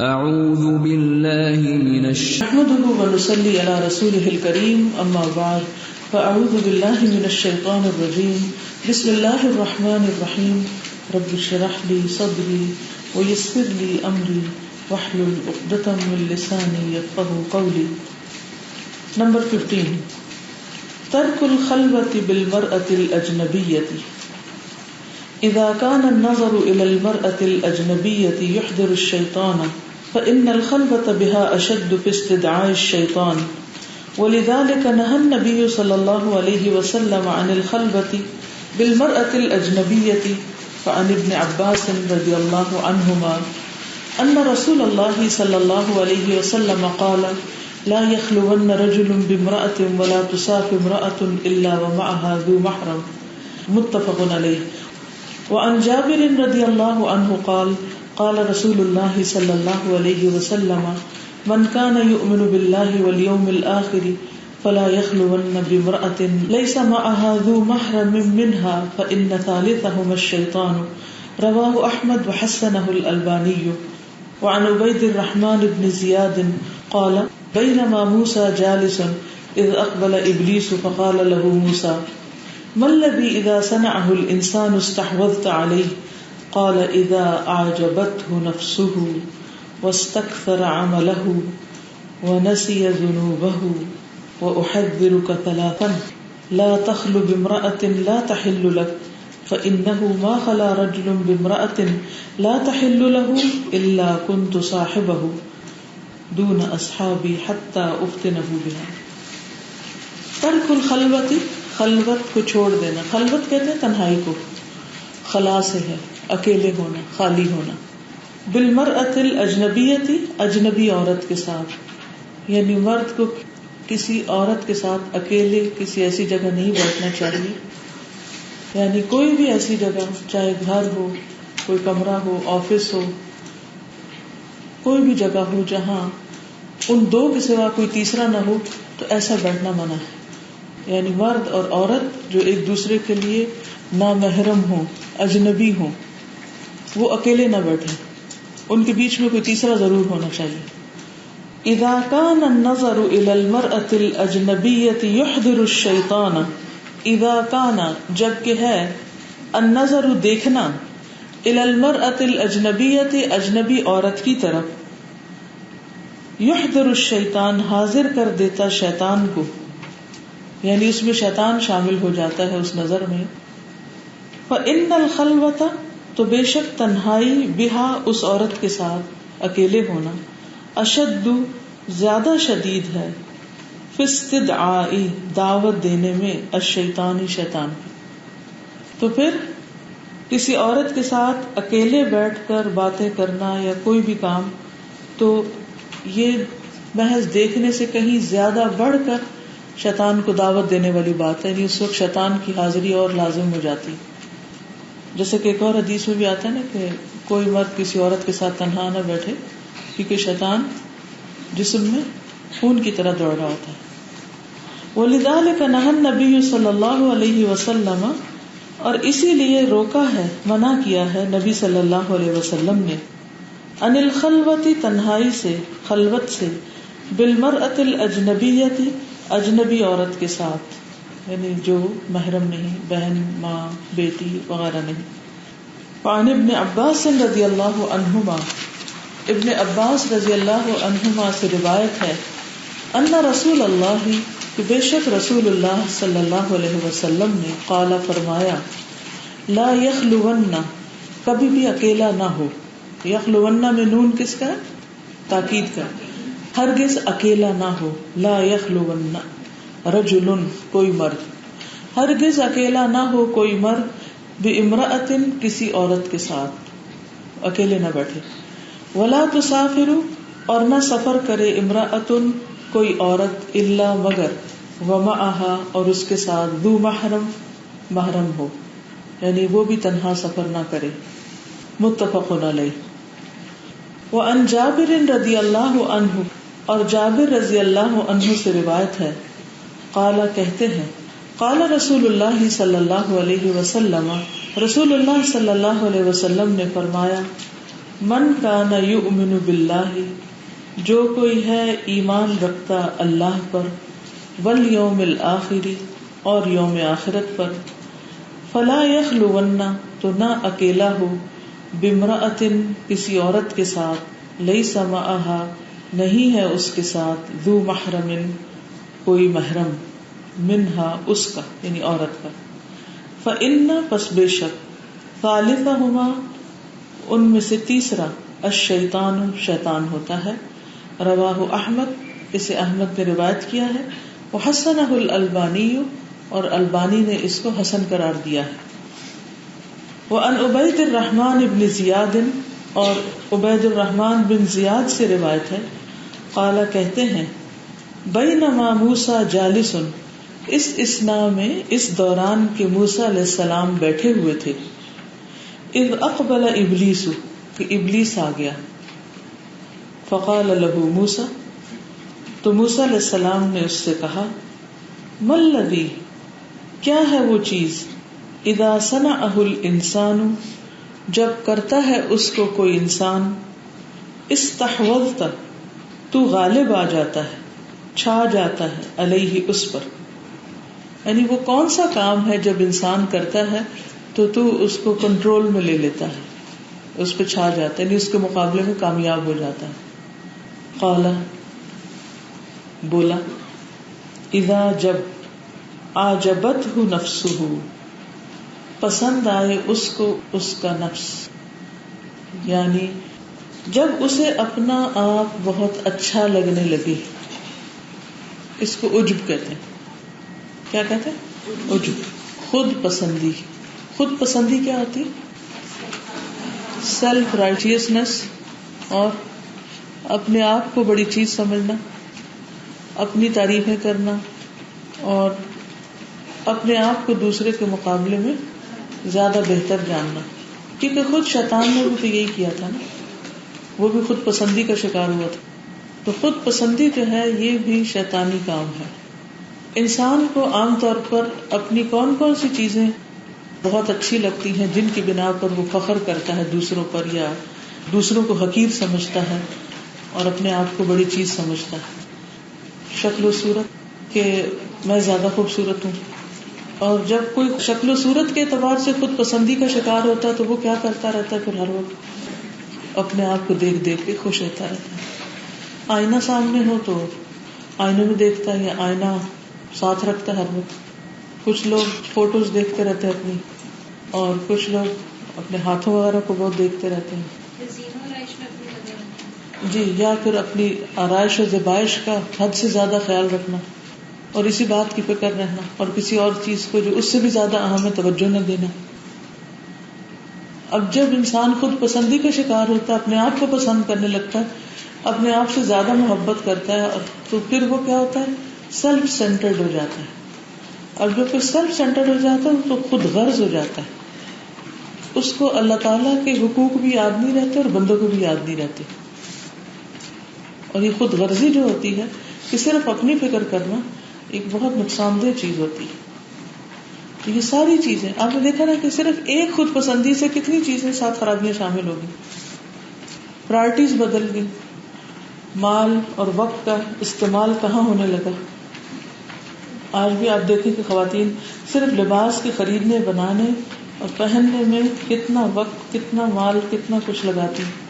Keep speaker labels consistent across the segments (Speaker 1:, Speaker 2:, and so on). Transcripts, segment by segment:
Speaker 1: اعوذ باللہ من
Speaker 2: نحمده ونصلي على رسوله الكريم اما بعد فاعوذ باللہ من الشیطان الرجیم بسم اللہ الرحمن الرحیم رب اشرح لي صدری ويسر لي امری واحلل عقدۃ من لسانی یفقهوا قولی. نمبر 15 ترک الخلوة بالمرأة الأجنبية. إذا كان النظر إلى المرأة الأجنبية يحضر الشيطان فإن الخلوة بها أشد في استدعاء الشيطان، ولذلك نهى النبي صلى الله عليه وسلم عن الخلوة بالمرأة الأجنبية. فعن ابن عباس رضي الله عنهما أن رسول الله صلى الله عليه وسلم قال: لا يخلون رجل بامرأة ولا تصاف امرأة إلا ومعها ذو محرم. متفق عليه. وعن جابر رضی اللہ عنہ قال: قال رسول اللہ صلی اللہ علیہ وسلم: من كان يؤمن بالله واليوم الآخر فلا يخلون بامرأة ليس معها ذو محرم منها فإن ثالثهما الشيطان. رواه أحمد وحسنه الألباني. وعن عبيد الرحمن بن زياد قال: بينما موسى جالس إذ أقبل إبليس فقال له موسى: ما الذي إذا صنعه الإنسان استحوذت عليه؟ قال: إذا أعجبته نفسه واستكثر عمله ونسي ذنوبه. وأحذرك ثلاثا: لا تخل بامرأة لا تحل لك، فإنه ما خلا رجل بامرأة لا تحل له إلا كنت صاحبه دون أصحابي حتى أفتنه بها. ترک الخلوة، خلوت کو چھوڑ دینا. خلوت کہتے ہیں تنہائی کو، خلا سے ہے اکیلے ہونا، خالی ہونا. بالمرأة الاجنبیۃ، اجنبی عورت کے ساتھ، یعنی مرد کو کسی عورت کے ساتھ اکیلے کسی ایسی جگہ نہیں بیٹھنا چاہیے. یعنی کوئی بھی ایسی جگہ، چاہے گھر ہو، کوئی کمرہ ہو، آفس ہو، کوئی بھی جگہ ہو جہاں ان دو کے سوا کوئی تیسرا نہ ہو، تو ایسا بیٹھنا منع ہے. یعنی مرد اور عورت جو ایک دوسرے کے لیے نامحرم ہوں، اجنبی ہوں، وہ اکیلے نہ بیٹھیں، ان کے بیچ میں کوئی تیسرا ضرور ہونا چاہیے. اذا كان النظر الى المرأة الاجنبية يحضر الشيطان. اذا كان جب کہ ہے، النظر دیکھنا، الى المرأة الاجنبية اجنبی عورت کی طرف، يحضر الشيطان حاضر کر دیتا شیطان کو، یعنی اس میں شیطان شامل ہو جاتا ہے اس نظر میں. فإن الخلوة، تو بے شک تنہائی، بہا اس عورت کے ساتھ اکیلے ہونا، اشد زیادہ شدید ہے، فی استدعاء دعوت دینے میں، الشیطان شیطان. تو پھر کسی عورت کے ساتھ اکیلے بیٹھ کر باتیں کرنا یا کوئی بھی کام، تو یہ محض دیکھنے سے کہیں زیادہ بڑھ کر شیطان کو دعوت دینے والی بات ہے. یعنی اس وقت شیطان کی حاضری اور لازم ہو جاتی. جیسے کہ ایک اور حدیث میں بھی آتا ہے نا کہ کوئی مرد کسی عورت کے ساتھ تنہا نہ بیٹھے، کیونکہ شیطان جسم میں خون کی طرح دوڑ رہا ہوتا ہے. وَلِذَلِكَ نَهَى النَّبِيُّ صلی اللہ علیہ وسلم، اور اسی لیے روکا ہے، منع کیا ہے نبی صلی اللہ علیہ وسلم نے، عن الخلوة تنہائی سے، خلوت سے، بالمرأة الأجنبیة اجنبی عورت کے ساتھ، یعنی جو محرم نہیں، بہن، ماں، بیٹی وغیرہ نہیں. وعن ابن عباس رضی اللہ عنہما، ابن عباس رضی اللہ عنہما سے روایت ہے، ان رسول اللہ، کہ بے شک رسول اللہ صلی اللہ علیہ وسلم نے، قال فرمایا، لا یخلون، کبھی بھی اکیلا نہ ہو. یخلون میں نون کس کا ہے؟ تاکید کا. ہرگز اکیلا نہ ہو. لا یخلون رجل، کوئی مرد، ہرگز اکیلا نہ ہو کوئی مرد، بامرأۃ کسی عورت کے ساتھ اکیلے نہ بیٹھے. ولا تسافر، اور نہ سفر کرے، امرأۃ کوئی عورت، الا مگر، ومعها اور اس کے ساتھ، ذو محرم محرم ہو، یعنی وہ بھی تنہا سفر نہ کرے. متفق علیہ. وعن جابر رضی اللہ عنہ، اور جابر رضی اللہ عنہ سے روایت ہے، قال کہتے ہیں، قال رسول اللہ صلی اللہ علیہ وسلم، رسول اللہ صلی اللہ علیہ وسلم نے فرمایا، من کان یؤمن باللہ، جو کوئی ہے ایمان رکھتا اللہ پر، والیوم الآخر، اور یوم آخرت پر، فلا یخلون، تو نہ اکیلا ہو، بامرأۃ، کسی عورت کے ساتھ، لیس معها، نہیں ہے اس کے ساتھ، ذو محرم، کوئی محرم، منہا، اس کا یعنی عورت کا، فإن، پس بے شک، ثالثہما، ان میں سے تیسرا، الشیطان، شیطان ہوتا ہے، رواہ احمد، اسے احمد نے روایت کیا ہے، وحسنہ الالبانی، اور البانی نے اس کو حسن قرار دیا ہے۔ وعن عبید الرحمن بن زیاد، اور عبید الرحمن بن زیاد سے روایت ہے، قال، کہتے ہیں، بینما موسیٰ جالس، اس اثناء میں، اس دوران کہ موسیٰ علیہ السلام بیٹھے ہوئے تھے، اذ اقبل ابلیس، کہ ابلیس آ گیا، فقال له موسیٰ، تو موسیٰ علیہ السلام نے اس سے کہا، ما الذی، کیا ہے وہ چیز، اذا صنعہ الانسان، جب کرتا ہے اس کو کوئی انسان، استحوذت، تو غالب آ جاتا ہے، چھا جاتا ہے، علیہ، اس پر، یعنی وہ کون سا کام ہے جب انسان کرتا ہے تو اس کو کنٹرول میں لے لیتا ہے، اس پہ چھا جاتا ہے، یعنی اس کے مقابلے میں کامیاب ہو جاتا ہے۔ قال، بولا، اذا، جب، اعجبتہ نفسہ، پسند آئے اس کو اس کا نفس، یعنی جب اسے اپنا آپ بہت اچھا لگنے لگے، اس کو عجب کہتے ہیں۔ کیا کہتے ہیں؟ عجب، خود پسندی۔ خود پسندی کیا ہوتی؟ سیلف رائٹیسنس، اور اپنے آپ کو بڑی چیز سمجھنا، اپنی تعریفیں کرنا، اور اپنے آپ کو دوسرے کے مقابلے میں زیادہ بہتر جاننا۔ کیونکہ خود شیطان نے بھی تو یہی کیا تھا نا، وہ بھی خود پسندی کا شکار ہوا تھا۔ تو خود پسندی جو ہے یہ بھی شیطانی کام ہے۔ انسان کو عام طور پر اپنی کون کون سی چیزیں بہت اچھی لگتی ہیں جن کی بنا پر وہ فخر کرتا ہے دوسروں پر، یا دوسروں کو حقیر سمجھتا ہے اور اپنے آپ کو بڑی چیز سمجھتا ہے؟ شکل و صورت، کہ میں زیادہ خوبصورت ہوں۔ اور جب کوئی شکل و صورت کے اعتبار سے خود پسندی کا شکار ہوتا ہے تو وہ کیا کرتا رہتا ہے؟ پھر ہر وقت اپنے آپ کو دیکھ دیکھ کے خوش رہتا رہتا ہے۔ آئینہ سامنے ہو تو آئینے میں دیکھتا ہے، یا آئینہ ساتھ رکھتا ہے ہر وقت۔ کچھ لوگ فوٹوز دیکھتے رہتے ہیں اپنی، اور کچھ لوگ اپنے ہاتھوں وغیرہ کو بہت دیکھتے رہتے ہیں، جی، یا پھر اپنی آرائش و زیبائش کا حد سے زیادہ خیال رکھنا، اور اسی بات کی فکر رہنا، اور کسی اور چیز کو جو اس سے بھی زیادہ اہم ہے توجہ نہ دینا۔ اب جب انسان خود پسندی کا شکار ہوتا ہے، اپنے آپ کو پسند کرنے لگتا ہے، اپنے آپ سے زیادہ محبت کرتا ہے، تو پھر وہ کیا ہوتا ہے؟ سیلف سینٹرڈ ہو جاتا ہے۔ اور جو پھر سیلف سینٹرڈ ہو جاتا ہے تو خود غرض ہو جاتا ہے، اس کو اللہ تعالیٰ کے حقوق بھی یاد نہیں رہتے اور بندوں کو بھی یاد نہیں رہتے۔ اور یہ خود غرضی جو ہوتی ہے کہ صرف اپنی فکر کرنا، ایک بہت نقصان دہ چیز ہوتی ہے۔ تو یہ ساری چیزیں آپ نے دیکھا نا کہ صرف ایک خود پسندی سے کتنی چیزیں ساتھ خرابیاں شامل ہو گئی۔ پرائرٹیز بدل گئی، مال اور وقت کا استعمال کہاں ہونے لگا۔ آج بھی آپ دیکھیں کہ خواتین صرف لباس کے خریدنے، بنانے اور پہننے میں کتنا وقت، کتنا مال، کتنا کچھ لگاتی ہیں۔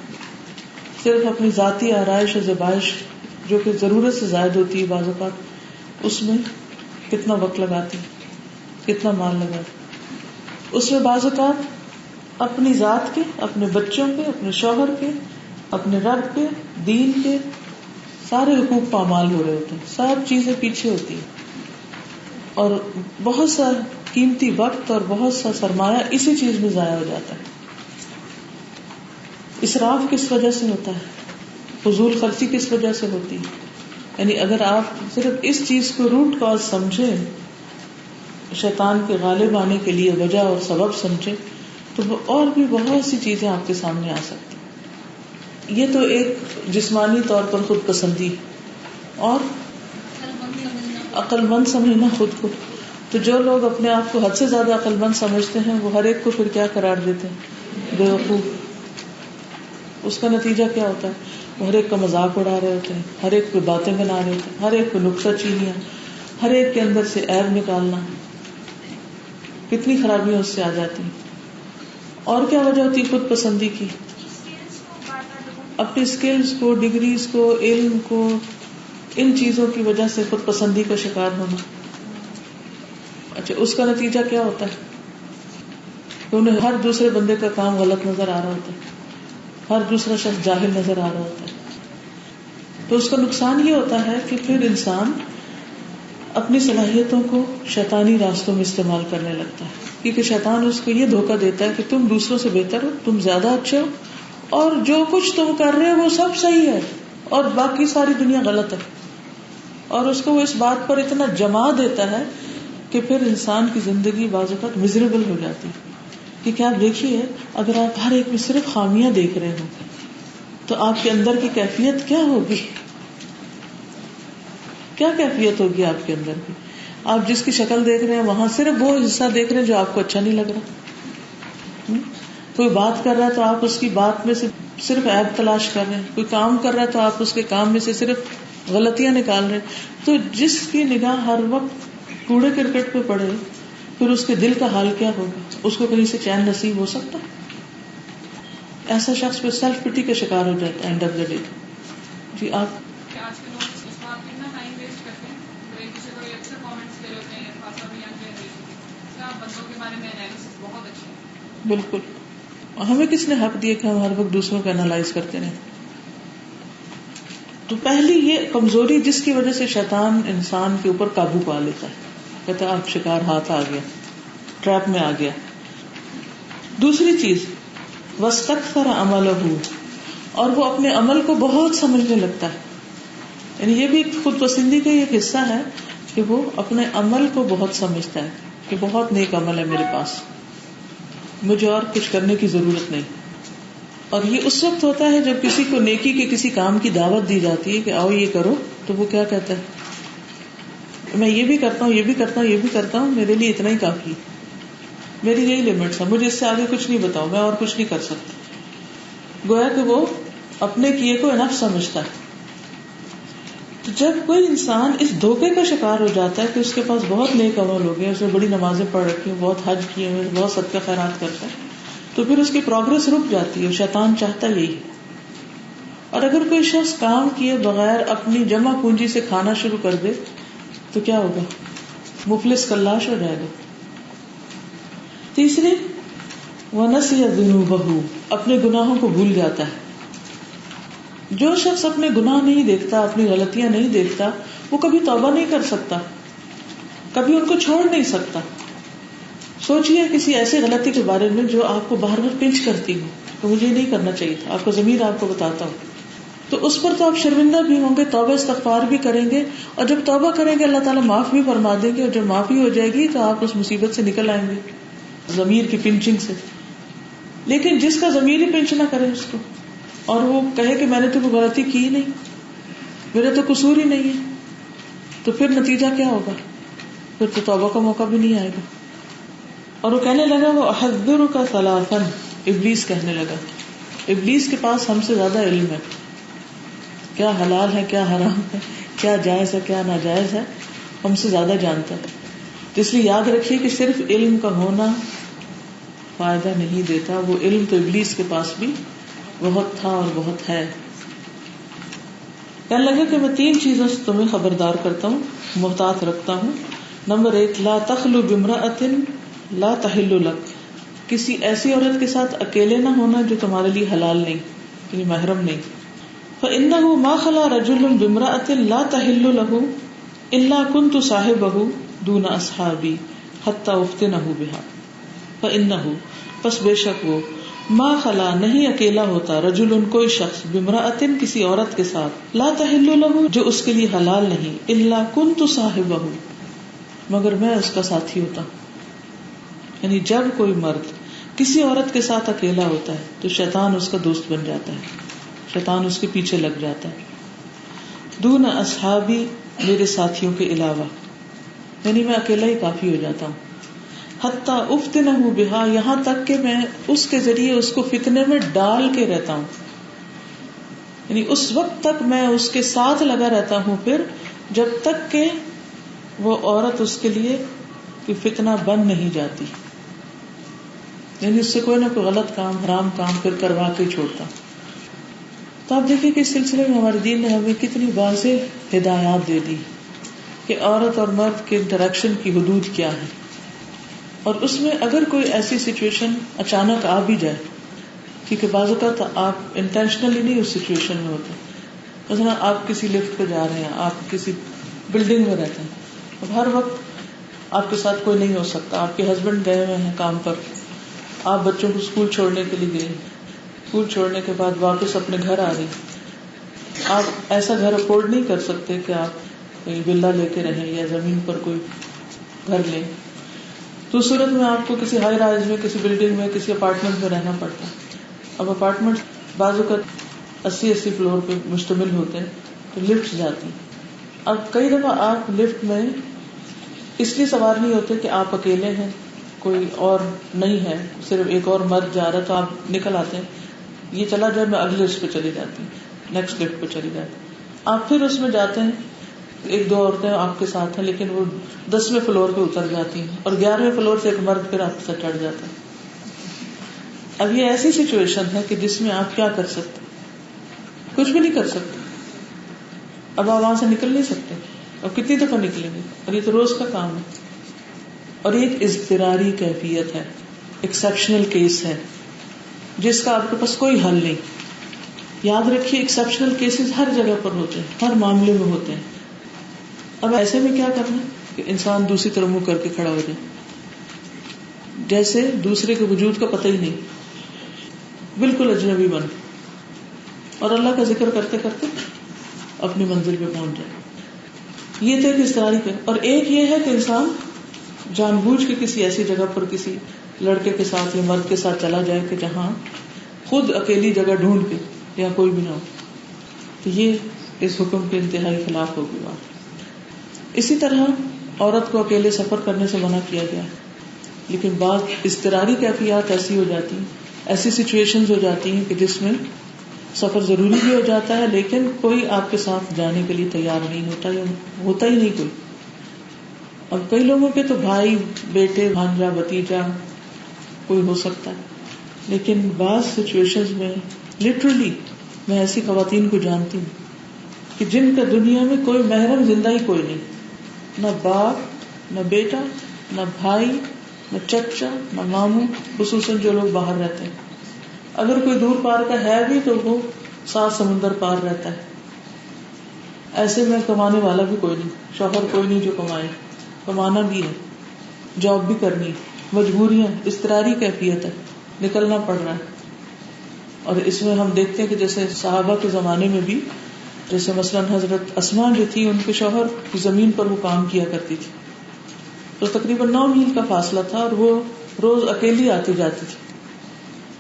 Speaker 2: صرف اپنی ذاتی آرائش اور زیبائش جو کہ ضرورت سے زائد ہوتی ہے بعض اوقات، اس میں کتنا وقت لگاتی ہیں، کتنا مال لگاتی۔ اس میں بعض اوقات اپنی ذات کے، اپنے بچوں کے، اپنے شوہر کے، اپنے رب کے، دین کے سارے حقوق پامال ہو رہے ہوتے ہیں، سب چیزیں پیچھے ہوتی ہیں، اور بہت سا قیمتی وقت اور بہت سا سرمایہ اسی چیز میں ضائع ہو جاتا ہے۔ اسراف کس وجہ سے ہوتا ہے؟ فضول خرچی کس وجہ سے ہوتی ہے؟ یعنی اگر آپ صرف اس چیز کو روٹ کاز سمجھیں، شیطان کے غالب آنے کے لیے وجہ اور سبب سمجھیں، تو وہ اور بھی بہت سی چیزیں آپ کے سامنے آ سکتی ہیں۔ یہ تو ایک جسمانی طور پر خود پسندی، اور عقل مند سمجھنا خود کو۔ تو جو لوگ اپنے آپ کو حد سے زیادہ عقل مند سمجھتے ہیں وہ ہر ایک کو پھر کیا قرار دیتے ہیں؟ بیوقوف۔ اس کا نتیجہ کیا ہوتا ہے؟ وہ ہر ایک کا مذاق اڑا رہے ہوتے ہیں، ہر ایک پہ باتیں بنا رہے ہوتے ہیں، ہر ایک پہ نکتہ چینیاں، ہر ایک کے اندر سے عیب نکالنا. کتنی خرابیاں اس سے آ جاتی ہیں. اور کیا وجہ ہوتی ہے خود پسندی کی؟ اپنی اسکلز کو، ڈگریز کو، علم کو، ان چیزوں کی وجہ سے خود پسندی کا شکار ہونا. اچھا، اس کا نتیجہ کیا ہوتا ہے؟ کہ انہیں ہر دوسرے بندے کا کام غلط نظر آ رہا ہوتا ہے، ہر دوسرا شخص جاہل نظر آ رہا ہوتا ہے. تو اس کا نقصان یہ ہوتا ہے کہ پھر انسان اپنی صلاحیتوں کو شیطانی راستوں میں استعمال کرنے لگتا ہے، کیونکہ شیطان اس کو یہ دھوکہ دیتا ہے کہ تم دوسروں سے بہتر ہو، تم زیادہ اچھے ہو، اور جو کچھ تم کر رہے ہو وہ سب صحیح ہے اور باقی ساری دنیا غلط ہے. اور اس کو وہ اس بات پر اتنا جما دیتا ہے کہ پھر انسان کی زندگی بعض اوقات مزریبل ہو جاتی ہے. کیونکہ آپ دیکھیے، اگر آپ ہر ایک میں صرف خامیاں دیکھ رہے ہوں تو آپ کے اندر کی کیفیت کیا ہوگی؟ کیا کیفیت ہوگی آپ کے اندر کی؟ آپ جس کی شکل دیکھ رہے ہیں وہاں صرف وہ حصہ دیکھ رہے ہیں جو آپ کو اچھا نہیں لگ رہا. کوئی بات کر رہا ہے تو آپ اس کی بات میں سے صرف عیب تلاش کر رہے ہیں، کوئی کام کر رہا ہے تو آپ اس کے کام میں سے صرف غلطیاں نکال رہے ہیں. تو جس کی نگاہ ہر وقت کوڑے کرکٹ پہ پڑے، پھر اس کے دل کا حال کیا ہوگا؟ اس کو کہیں سے چین نصیب ہو سکتا؟ ایسا شخص پہ سیلف پٹی کا شکار ہو جاتا ہے اینڈ آف دا ڈے. جی آپ
Speaker 3: آج کے لوگ اس بات میں اتنا ٹائم ویسٹ کرتے ہیں، تو ایک دوسرے کو اکثر کامنٹس دے ہوتے ہیں، خاص طور پہ ینگ جنریشن کا بندوں کے بارے میں انالیسس بہت اچھا ہے.
Speaker 2: بالکل. ہمیں کس نے حق دیا کہ ہم ہر وقت دوسروں کو انالائز کرتے رہیں؟ تو پہلی یہ کمزوری جس کی وجہ سے شیطان انسان کے اوپر قابو پا لیتا ہے، کہتا ہے آپ شکار ہاتھ آ گیا، ٹریپ میں آ گیا. دوسری چیز وَاسْتَكْثَرَ عَمَلَهُ، اور وہ اپنے عمل کو بہت سمجھنے لگتا ہے. یعنی یہ بھی خود پسندی کا ایک حصہ ہے کہ وہ اپنے عمل کو بہت سمجھتا ہے کہ بہت نیک عمل ہے میرے پاس، مجھے اور کچھ کرنے کی ضرورت نہیں. اور یہ اس وقت ہوتا ہے جب کسی کو نیکی کے کسی کام کی دعوت دی جاتی ہے کہ آؤ یہ کرو، تو وہ کیا کہتا ہے؟ میں یہ بھی کرتا ہوں، یہ بھی کرتا ہوں، یہ بھی کرتا ہوں، میرے لیے اتنا ہی کافی، میری یہی لمٹس ہے، مجھے اس سے آگے کچھ نہیں بتاؤ، میں اور کچھ نہیں کر سکتا. گویا کہ وہ اپنے کیے کو انف سمجھتا ہے. تو جب کوئی انسان اس دھوکے کا شکار ہو جاتا ہے کہ اس کے پاس بہت نیک عمل ہو گئے، اس نے بڑی نمازیں پڑھ رکھی ہیں، بہت حج کیے ہوئے، بہت صدقہ خیرات کرتا ہے، تو پھر اس کی پروگرس رک جاتی ہے. شیطان چاہتا یہی. اور اگر کوئی شخص کام کیے بغیر اپنی جمع پونجی سے کھانا شروع کر دے تو کیا ہوگا؟ مفلس کلاش ہو جائے گا. تیسری وَنَسِيَ ذُنُوبَهُ، اپنے گناہوں کو بھول جاتا ہے. جو شخص اپنے گناہ نہیں دیکھتا، اپنی غلطیاں نہیں دیکھتا، وہ کبھی توبہ نہیں کر سکتا، کبھی ان کو چھوڑ نہیں سکتا. سوچئے کسی ایسے غلطی کے بارے میں جو آپ کو بار بار پنچ کرتی ہو تو مجھے نہیں کرنا چاہیے تھا، آپ کا ضمیر آپ کو بتاتا ہو، تو اس پر تو آپ شرمندہ بھی ہوں گے، توبہ استغفار بھی کریں گے، اور جب توبہ کریں گے اللہ تعالیٰ معاف بھی فرما دیں گے، اور جب معافی ہو جائے گی تو آپ اس مصیبت سے نکل آئیں گے ضمیر کی پنچنگ سے. لیکن جس کا ضمیر ہی پنچ نہ کرے اس کو، اور وہ کہے کہ میں نے تو کوئی غلطی کی نہیں، میرا تو قصور ہی نہیں ہے، تو پھر نتیجہ کیا ہوگا؟ پھر تو توبہ کا موقع بھی نہیں آئے گا. اور وہ کہنے لگا وہ احذرک ثلاثا، ابلیس کہنے لگا، ابلیس کے پاس ہم سے زیادہ علم ہے، کیا حلال ہے کیا حرام ہے، کیا جائز ہے کیا ناجائز ہے، ہم سے زیادہ جانتا ہے. تو اس لیے یاد رکھیے کہ صرف علم کا ہونا فائدہ نہیں دیتا، وہ علم تو ابلیس کے پاس بھی بہت تھا اور بہت ہے. کہنے لگا کہ میں 3 چیزوں سے تمہیں خبردار کرتا ہوں، محتاط رکھتا ہوں. نمبر 1، لا تخلو بامرأۃ لا تحل لک، کسی ایسی عورت کے ساتھ اکیلے نہ ہونا جو تمہارے لیے حلال نہیں، یعنی محرم نہیں. فإنه ما خلا رجل بامرأۃ لا تحل له الا كنت صاحبه دون اصحابی حتى افتنه بها. فإنه، پس بے شک وہ، ما خلا نہیں اکیلا ہوتا، رجل کوئی شخص، بامرأۃ کسی عورت کے ساتھ، لا تحل له جو اس کے لیے حلال نہیں، الا كنت صاحبه مگر میں اس کا ساتھی ہوتا. یعنی جب کوئی مرد کسی عورت کے ساتھ اکیلا ہوتا ہے تو شیطان اس کا دوست بن جاتا ہے، شیطان اس کے پیچھے لگ جاتا ہے. دون اصحابی، میرے ساتھیوں کے علاوہ، یعنی میں اکیلا ہی کافی ہو جاتا ہوں. حتی افتنہ بہا، یہاں تک کہ میں اس کے ذریعے اس کو فتنے میں ڈال کے رہتا ہوں. یعنی اس وقت تک میں اس کے ساتھ لگا رہتا ہوں پھر جب تک کہ وہ عورت اس کے لیے کہ فتنہ بن نہیں جاتی، یعنی اس سے کوئی نہ کوئی غلط کام، حرام کام پھر کروا کے چھوڑتا. تو آپ دیکھیں کہ اس سلسلے میں ہمارے دین نے ہمیں کتنی واضح ہدایات دے دی کہ عورت اور مرد کے انٹریکشن کی حدود کیا ہے. اور اس میں اگر کوئی ایسی سچویشن اچانک آ بھی جائے، کیونکہ بعض اوقات آپ انٹینشنلی نہیں اس سچویشن میں ہوتے، مثلا آپ کسی لفٹ پہ جا رہے ہیں، آپ کسی بلڈنگ میں رہتے ہیں، اب ہر وقت آپ کے ساتھ کوئی نہیں ہو سکتا، آپ کے ہسبینڈ گئے ہوئے ہیں کام پر، آپ بچوں کو اسکول چھوڑنے کے لیے گئے، اسکول چھوڑنے کے بعد واپس اپنے گھر آ رہی، آپ ایسا گھر افورڈ نہیں کر سکتے کہ آپ ولا لے کے رہیں یا زمین پر کوئی گھر لیں، تو اس صورت میں آپ کو کسی ہائی رائز میں، کسی بلڈنگ میں، کسی اپارٹمنٹ میں رہنا پڑتا ہے. اب اپارٹمنٹ بعض اوقات 80 فلور پہ مشتمل ہوتے ہیں تو لفٹ جاتی. اب کئی دفعہ آپ لفٹ میں اس لیے سوار نہیں ہوتے کہ آپ اکیلے ہیں، کوئی اور نہیں ہے، صرف ایک اور مرد جا رہا ہے تو آپ نکل آتے ہیں، یہ چلا جائے میں اگلے اس پہ چلی جاتی ہوں، نیکسٹ لفٹ پہ چلی جاتی. آپ پھر اس میں جاتے ہیں، ایک دو عورتیں آپ کے ساتھ ہیں لیکن وہ 10ویں فلور پہ اتر جاتی ہیں اور 11ویں فلور سے ایک مرد پھر آپ کے ساتھ چڑھ جاتا ہے. اب یہ ایسی سچویشن ہے کہ جس میں آپ کیا کر سکتے، کچھ بھی نہیں کر سکتے. اب آپ وہاں سے نکل نہیں سکتے، اب کتنی دفعہ نکلیں گے، اور یہ تو روز کا کام ہے. اور یہ ایک اضطراری کیفیت ہے، ایکسیپشنل کیس ہے جس کا آپ کے پاس کوئی حل نہیں. یاد رکھیے ایکسیپشنل کیسز ہر جگہ پر ہوتے ہیں، ہر معاملے میں ہوتے ہیں. اب ایسے میں کیا کرنا کہ انسان دوسری طرف منہ کر کے کھڑا ہو جائے، جیسے دوسرے کے وجود کا پتہ ہی نہیں، بالکل اجنبی بن، اور اللہ کا ذکر کرتے کرتے اپنی منزل پہ پہنچ جائے. یہ تو ایک اضطراری ہے. اور ایک یہ ہے کہ انسان جان بوجھ کے کسی ایسی جگہ پر کسی لڑکے کے ساتھ یا مرد کے ساتھ چلا جائے کہ جہاں خود اکیلی جگہ ڈھونڈ کے یا کوئی بھی نہ ہو، تو یہ اس حکم کے انتہائی خلاف ہوگی بات. اسی طرح عورت کو اکیلے سفر کرنے سے منع کیا گیا ہے، لیکن بعض اضطراری کیفیات ایسی ہو جاتی ہیں، ایسی سچویشنز ہو جاتی ہیں کہ جس میں سفر ضروری بھی ہو جاتا ہے لیکن کوئی آپ کے ساتھ جانے کے لیے تیار نہیں ہوتا یا ہوتا ہی نہیں کوئی. اب کئی لوگوں کے تو بھائی، بیٹے، بھانجا، بھتیجا کوئی ہو سکتا ہے، لیکن بعض سچویشنز میں لٹرلی میں ایسی خواتین کو جانتی ہوں کہ جن کا دنیا میں کوئی محرم زندہ ہی کوئی نہیں، نہ باپ، نہ بیٹا، نہ بھائی، نہ چچا، نہ ماموں، خصوصاً جو لوگ باہر رہتے ہیں. اگر کوئی دور پار کا ہے بھی تو وہ 7 سمندر پار رہتا ہے. ایسے میں کمانے والا بھی کوئی نہیں، شوہر کوئی نہیں جو کمائے، کمانا بھی ہے، جاب بھی کرنی، مجبوریاں، اضطراری کیفیت ہے، نکلنا پڑ رہا ہے. اور اس میں ہم دیکھتے ہیں کہ جیسے صحابہ کے زمانے میں بھی، جیسے مثلاً حضرت اسماء جو تھی ان کے شوہر کی زمین پر وہ کام کیا کرتی تھی، تو تقریباً 9 میل کا فاصلہ تھا اور وہ روز اکیلی آتی جاتی تھی.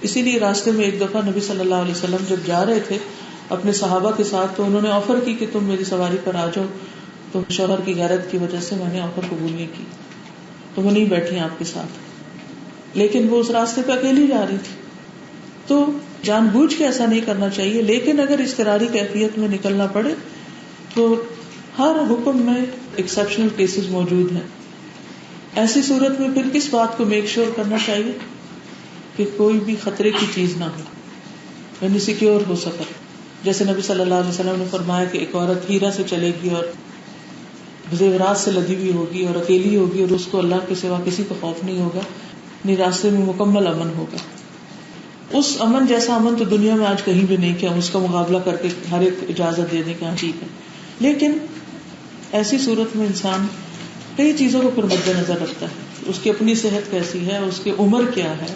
Speaker 2: اسی لیے راستے میں ایک دفعہ نبی صلی اللہ علیہ وسلم جب جا رہے تھے اپنے صحابہ کے ساتھ تو انہوں نے آفر کی کہ تم میری سواری پر آ جاؤ، تو شوہر کی غیرت کی وجہ سے میں نے آفر قبول نہیں کی، تو وہ نہیں بیٹھی آپ کے ساتھ، لیکن وہ اس راستے پہ اکیلی جا رہی تھی. تو جان بوجھ کے ایسا نہیں کرنا چاہیے، لیکن اگر اضطراری کیفیت میں نکلنا پڑے تو ہر حکم میں ایکسیپشنل کیسز موجود ہیں. ایسی صورت میں پھر کس بات کو میک شور کرنا چاہیے کہ کوئی بھی خطرے کی چیز نہ ہو، یعنی سیکیور ہو سفر. جیسے نبی صلی اللہ علیہ وسلم نے فرمایا کہ ایک عورت ہیرا سے چلے گی اور زیورات سے لدی ہوئی ہوگی اور اکیلی ہوگی اور اس کو اللہ کے سوا کسی کو خوف نہیں ہوگا، نہیں راستے میں مکمل امن ہوگا. اس امن جیسا امن تو دنیا میں آج کہیں بھی نہیں کہ ہم اس کا مقابلہ کر کے ہر ایک اجازت دے دیں کہ ہاں ٹھیک ہے. لیکن ایسی صورت میں انسان کئی چیزوں کو پھر مد نظر رکھتا ہے، اس کی اپنی صحت کیسی ہے، اس کی عمر کیا ہے،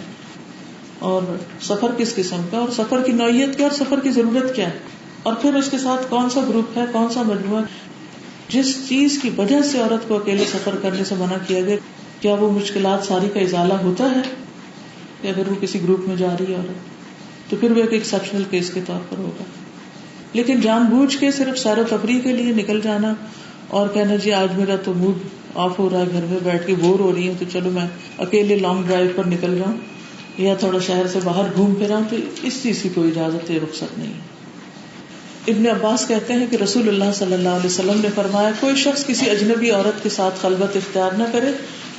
Speaker 2: اور سفر کس قسم کا، اور سفر کی نوعیت کیا، اور سفر کی ضرورت کیا ہے، اور پھر اس کے ساتھ کون سا گروپ ہے، کون سا مجموعہ. جس چیز کی وجہ سے عورت کو اکیلے سفر کرنے سے منع کیا گیا، کیا وہ مشکلات ساری کا ازالہ ہوتا ہے، کہ اگر وہ کسی گروپ میں جا رہی ہے عورت تو پھر وہ ایک ایکسیپشنل کیس کے طور پر ہوگا. لیکن جان بوجھ کے صرف سیر و تفریح کے لیے نکل جانا اور کہنا جی آج میرا تو موڈ آف ہو رہا ہے، گھر میں بیٹھ کے بور ہو رہی ہوں تو چلو میں اکیلے لانگ ڈرائیو پر نکل جاؤں یا تھوڑا شہر سے باہر گھوم پھراؤں، تو اس چیز کی کوئی اجازت یا رخصت نہیں ہے. ابن عباس کہتے ہیں کہ رسول اللہ صلی اللہ علیہ وسلم نے فرمایا کوئی شخص کسی اجنبی عورت کے ساتھ خلوت اختیار نہ کرے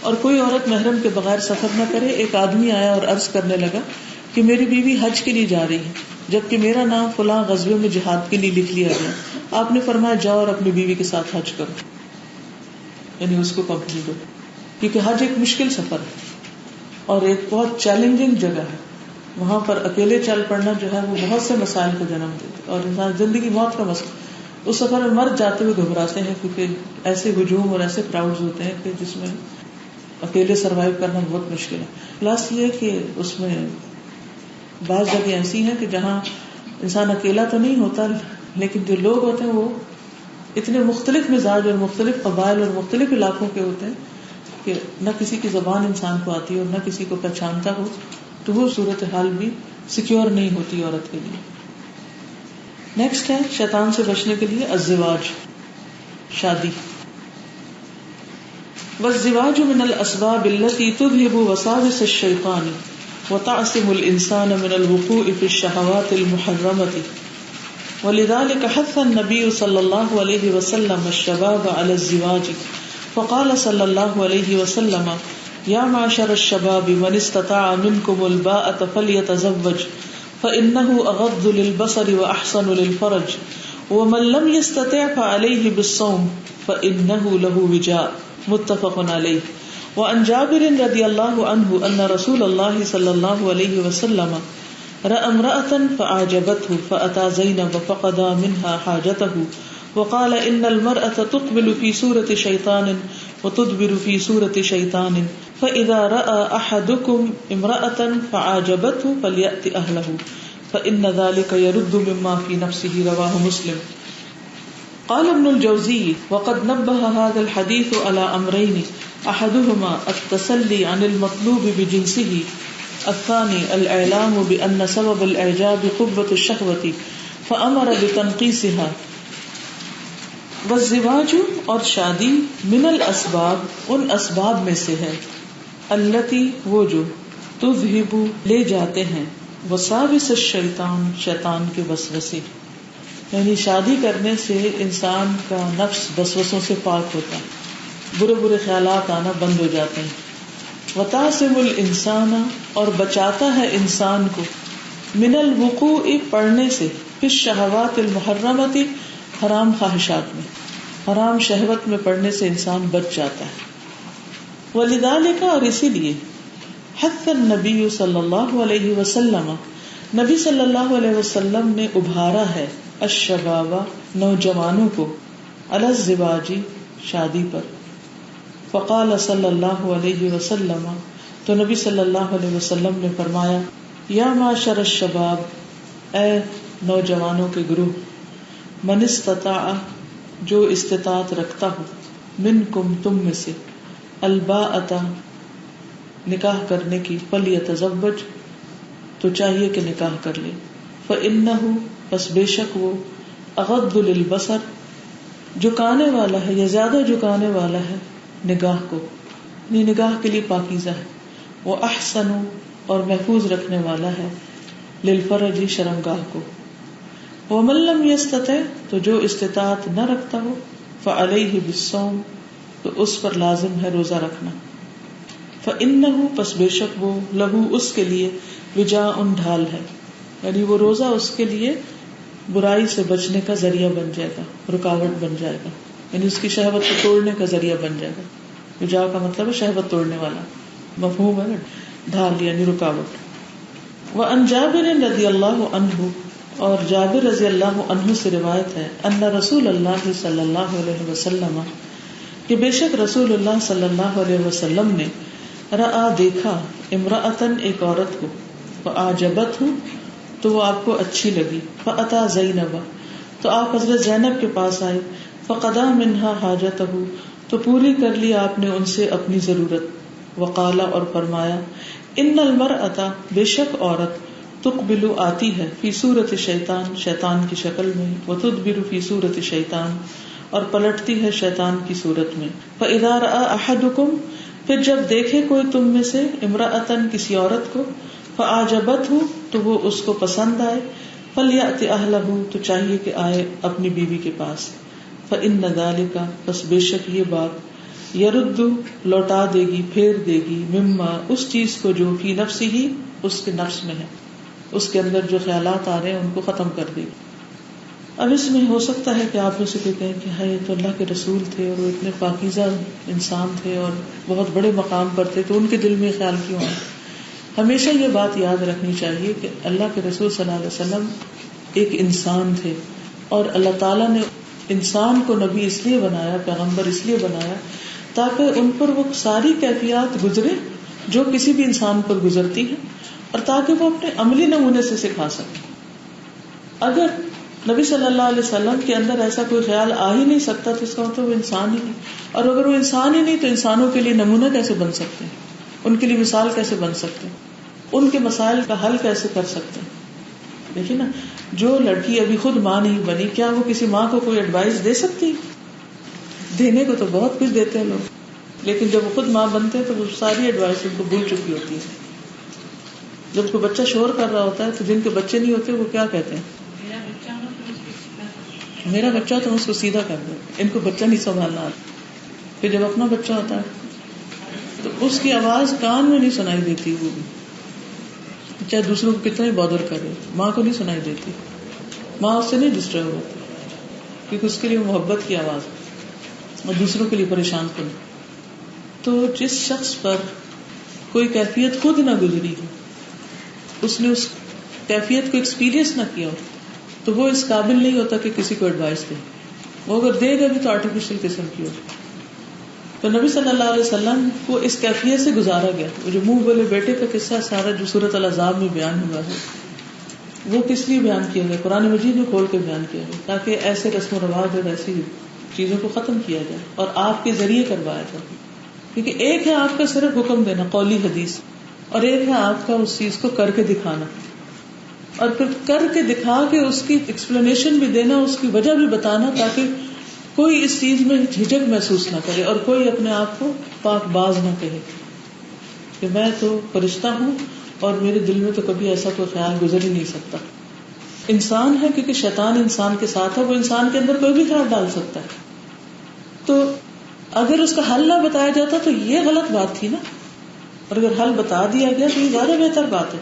Speaker 2: اور کوئی عورت محرم کے بغیر سفر نہ کرے. ایک آدمی آیا اور عرض کرنے لگا کہ میری بیوی حج کے لیے جا رہی ہے جبکہ میرا نام فلاں غزوے میں جہاد کے لیے لکھ لیا گیا. آپ نے فرمایا جاؤ اور اپنی بیوی کے ساتھ حج کرو, یعنی اس کو کمپنی دو, کیونکہ حج ایک مشکل سفر ہے اور ایک بہت چیلنجنگ جگہ ہے. وہاں پر اکیلے چل پڑنا جو ہے وہ بہت سے مسائل کو جنم دیتا اور انسان زندگی موت کا مسئلہ. اس سفر میں مر جاتے ہوئے گھبراتے ہیں کیونکہ ایسے ہجوم اور ایسے کراؤڈز ہوتے ہیں کہ جس میں اکیلے سروائیو کرنا بہت مشکل ہے. پلس یہ کہ اس میں بعض جگہ ایسی ہیں کہ جہاں انسان اکیلا تو نہیں ہوتا لیکن جو لوگ ہوتے ہیں وہ اتنے مختلف مزاج اور مختلف قبائل اور مختلف علاقوں کے ہوتے ہیں کہ نہ کسی کی زبان انسان کو آتی اور نہ کسی کو پہچانتا ہو, تو وہ صورتحال بھی سیکیور نہیں ہوتی عورت کے لیے. نیکسٹ ہے شیطان سے بچنے کے لیے الزواج, شادی. والزواج من الاسباب التي تذهب وساوس الشيطان وتعصم الانسان من الوقوع في الشهوات المحرمة, ولذلك حث النبي صلى الله عليه وسلم الشباب على الزواج, فقال صلى الله عليه وسلم یا معشر الشباب من استطاع منکم الباءة فلیتزوج فإنه اغض للبصر واحسن للفرج ومن لم يستطع فعليه بالصوم فإنه له وجاء, متفق علیہ. وعن جابر رضی اللہ عنہ ان رسول اللہ صلی اللہ علیہ وسلم رأى امرأة فأعجبته فأتى زینب فقضى منها حاجته وقال ان المرأة تقبل في سورة شيطان وتدبر في سورة شيطان فإذا رأى أحدكم امرأة فعاجبته فليأت أهله فإن ذلك يرد مما في نفسه, رواه مسلم. قال ابن الجوزي وقد نبه هذا الحديث على أمرين أحدهما التسلي عن المطلوب بجنسه, الثاني الإعلام بأن سبب الإعجاب قبة الشهوة فأمر بتنقيسها. والزواج اور شادی من الاسباب ان اسباب میں سے ہے, التی وہ جو تذہب لے جاتے ہیں, وساوس الشیطان شیطان کے وسوسے, یعنی شادی کرنے سے انسان کا نفس وسوسوں سے پاک ہوتا ہے, برے برے خیالات آنا بند ہو جاتے ہیں. وتعصم الانسان اور بچاتا ہے انسان کو, من الوقوع پڑنے سے, فی الشہوات المحرمۃ حرام خواہشات میں, حرام شہوت میں پڑنے سے انسان بچ جاتا ہے. ولذالک اور اسی لیے حث النبی صلی اللہ علیہ وسلم نبی صلی اللہ علیہ وسلم نے ابھارا ہے الشباب نوجوانوں کو, علی الزواج شادی پر. فقال صلی اللہ علیہ وسلم تو نبی صلی اللہ علیہ وسلم نے فرمایا یا معشر الشباب اے نوجوانوں کے گروہ, من استطاع جو استطاعت رکھتا ہو, منکم تم میں سے, الباءۃ نکاح کرنے کی, فلیتزوج تو چاہیے کہ نکاح کر لے, فإنہ بس بے شک وہ, اغض للبصر جھکانے والا ہے یا زیادہ جھکانے والا ہے نگاہ کو, یہ نگاہ کے لیے پاکیزہ ہے, وہ احسن اور محفوظ رکھنے والا ہے, للفرج شرمگاہ کو. ومن لم یستطع تو جو استطاعت نہ رکھتا ہو, فعلیہ بالصوم تو اس پر لازم ہے روزہ رکھنا. فإنہ پس بے شک وہ, لہو اس کے لیے, وجاء ڈھال ہے, یعنی وہ روزہ اس کے لیے برائی سے بچنے کا ذریعہ بن جائے گا, رکاوٹ بن جائے گا, یعنی اس کی شہوت کو توڑنے کا ذریعہ بن جائے گا. وجاء کا مطلب ہے شہوت توڑنے والا, مفہوم ہے ڈھال یعنی رکاوٹ. وعن جابر رضی اللہ عنہ اور جابر رضی اللہ عنہ سے روایت ہے, ان رسول اللہ صلی اللہ علیہ وسلم کہ بے شک رسول اللہ صلی اللہ علیہ وسلم نے, رآ دیکھا, امرأتن ایک عورت کو, فاعجبتہ تو وہ آپ کو اچھی لگی, فاتا زینب تو آپ حضرت زینب کے پاس آئے, فقضا منہا حاجتہ تو پوری کر لی آپ نے ان سے اپنی ضرورت. وقالا اور فرمایا, ان المرأة بے شک عورت, تقبل آتی ہے, فی صورت شیطان شیطان کی شکل میں, وتدبر فی صورت شیطان اور پلٹتی ہے شیطان کی صورت میں. فاذا رأى احدکم پھر جب دیکھے کوئی تم میں سے, امرأتن کسی عورت کو, فاعجبتہ تو وہ اس کو پسند آئے, فلیأت اہلہ، تو چاہیے کہ آئے اپنی بیوی کے پاس. فإن ذلک، بس بے شک یہ بات، یرد لوٹا دے گی، پھیر دے گی، مما اس چیز کو جو فی نفسہ اس کے نفس میں ہے، اس کے اندر جو خیالات آ رہے ہیں ان کو ختم کر دے گی. اب اس میں ہو سکتا ہے کہ آپ میں سے کوئی کہیں کہ ہاں یہ تو اللہ کے رسول تھے اور وہ اتنے پاکیزہ انسان تھے اور بہت بڑے مقام پر تھے، تو ان کے دل میں خیال کیوں آئے؟ ہمیشہ یہ بات یاد رکھنی چاہیے کہ اللہ کے رسول صلی اللہ علیہ وسلم ایک انسان تھے، اور اللہ تعالیٰ نے انسان کو نبی اس لیے بنایا، پیغمبر اس لیے بنایا تاکہ ان پر وہ ساری کیفیات گزرے جو کسی بھی انسان پر گزرتی ہیں، اور تاکہ وہ اپنے عملی نمونے سے سکھا سکیں. اگر نبی صلی اللہ علیہ وسلم کے اندر ایسا کوئی خیال آ ہی نہیں سکتا تو اس کا مطلب وہ انسان ہی نہیں، اور اگر وہ انسان ہی نہیں تو انسانوں کے لیے نمونہ کیسے بن سکتے ہیں، ان کے لیے مثال کیسے بن سکتے ہیں، ان کے مسائل کا حل کیسے کر سکتے ہیں. دیکھیے نا، جو لڑکی ابھی خود ماں نہیں بنی، کیا وہ کسی ماں کو کوئی ایڈوائس دے سکتی؟ دینے کو تو بہت کچھ دیتے ہیں لوگ، لیکن جب وہ خود ماں بنتے ہیں تو وہ ساری ایڈوائس ان کو بھول چکی ہوتی ہے. جب کوئی بچہ شور کر رہا ہوتا ہے تو جن کے بچے نہیں ہوتے وہ کیا کہتے ہیں؟ میرا بچہ تو اس کو سیدھا کر دو، ان کو بچہ نہیں سنبھالنا آتا. پھر جب اپنا بچہ ہوتا ہے تو اس کی آواز کان میں نہیں سنائی دیتی، وہ بھی چاہے دوسروں کو کتنا ہی بادر کرے، ماں کو نہیں سنائی دیتی. ماں اس سے نہیں ڈسٹرب ہوتی کیونکہ اس کے لیے محبت کی آواز اور دوسروں کے لیے پریشان کن. تو جس شخص پر کوئی کیفیت خود نہ گزری ہو، اس نے اس کیفیت کو ایکسپیرئنس نہ کیا ہو، تو وہ اس قابل نہیں ہوتا کہ کسی کو ایڈوائس دے. وہ اگر دے گا بھی تو آرٹیفیشل قسم کی ہو. تو نبی صلی اللہ علیہ وسلم کو اس کیفیت سے گزارا گیا. وہ جو منہ بولے بیٹے کا قصہ سارا جو سورۃ الاحزاب میں بیان ہوا ہے، وہ کس لیے بیان کیا گیا؟ قرآن مجید میں کھول کے بیان کیا گیا تاکہ ایسے رسم و رواج اور ایسی چیزوں کو ختم کیا جائے اور آپ کے ذریعے کروایا جائے. کیونکہ ایک ہے آپ کا صرف حکم دینا قولی حدیث، اور ایک ہے آپ کا اس چیز کو کر کے دکھانا، اور پھر کر کے دکھا کے اس کی ایکسپلینیشن بھی دینا، اس کی وجہ بھی بتانا، تاکہ کوئی اس چیز میں جھجک محسوس نہ کرے اور کوئی اپنے آپ کو پاک باز نہ کہے کہ میں تو فرشتہ ہوں اور میرے دل میں تو کبھی ایسا کوئی خیال گزر ہی نہیں سکتا. انسان ہے کیونکہ شیطان انسان کے ساتھ ہے، وہ انسان کے اندر کوئی بھی خیال ڈال سکتا ہے. تو اگر اس کا حل نہ بتایا جاتا تو یہ غلط بات تھی نا، اور اگر حل بتا دیا گیا تو یہ زیادہ بہتر بات ہے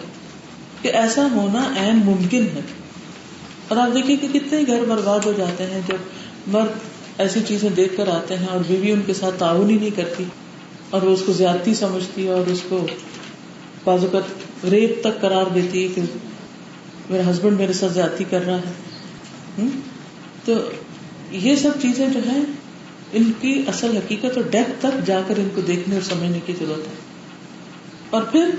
Speaker 2: کہ ایسا ہونا عین ممکن ہے. اور آپ دیکھیں کہ کتنے گھر برباد ہو جاتے ہیں جب مرد ایسی چیزیں دیکھ کر آتے ہیں اور بیوی ان کے ساتھ تعاون ہی نہیں کرتی اور وہ اس کو زیادتی سمجھتی ہے اور اس کو بعض اوقات ریپ تک قرار دیتی ہے کہ میرا ہسبینڈ میرے ساتھ زیادتی کر رہا ہے. تو یہ سب چیزیں جو ہیں ان کی اصل حقیقت اور ڈیپتھ تک جا کر ان کو دیکھنے اور سمجھنے کی ضرورت ہے. اور پھر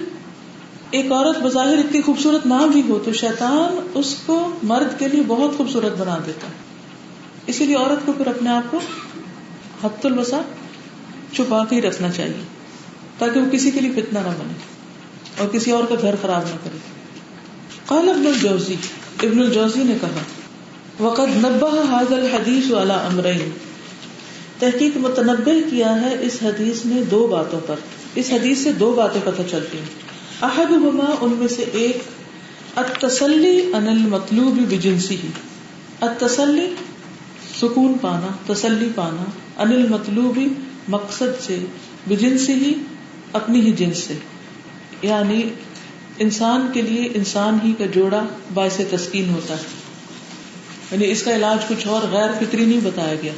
Speaker 2: ایک عورت بظاہر اتنی خوبصورت نہ بھی ہو تو شیطان اس کو مرد کے لیے بہت خوبصورت بنا دیتا ہے. اسی لیے عورت کو پھر اپنے آپ کو حد الوسع چھپا کے ہی رکھنا چاہیے تاکہ وہ کسی کے لیے فتنہ نہ بنے اور کسی اور کا گھر خراب نہ کرے. قال ابن الجوزی نے کہا وقد نبہ هذا الحدیث على امرین، تحقیق متنبہ کیا ہے اس حدیث نے دو باتوں پر. اس حدیث سے دو باتیں پتہ چلتی ہیں. احدہما، ان میں سے ایک، التسلی عن المطلوب بجنسہ، التسلی سکون پانا، تسلی پانا، عن المطلوب مقصد سے، بجنسہ اپنی ہی جنس سے، یعنی انسان کے لیے انسان ہی کا جوڑا باعث تسکین ہوتا ہے. یعنی اس کا علاج کچھ اور غیر فطری نہیں بتایا گیا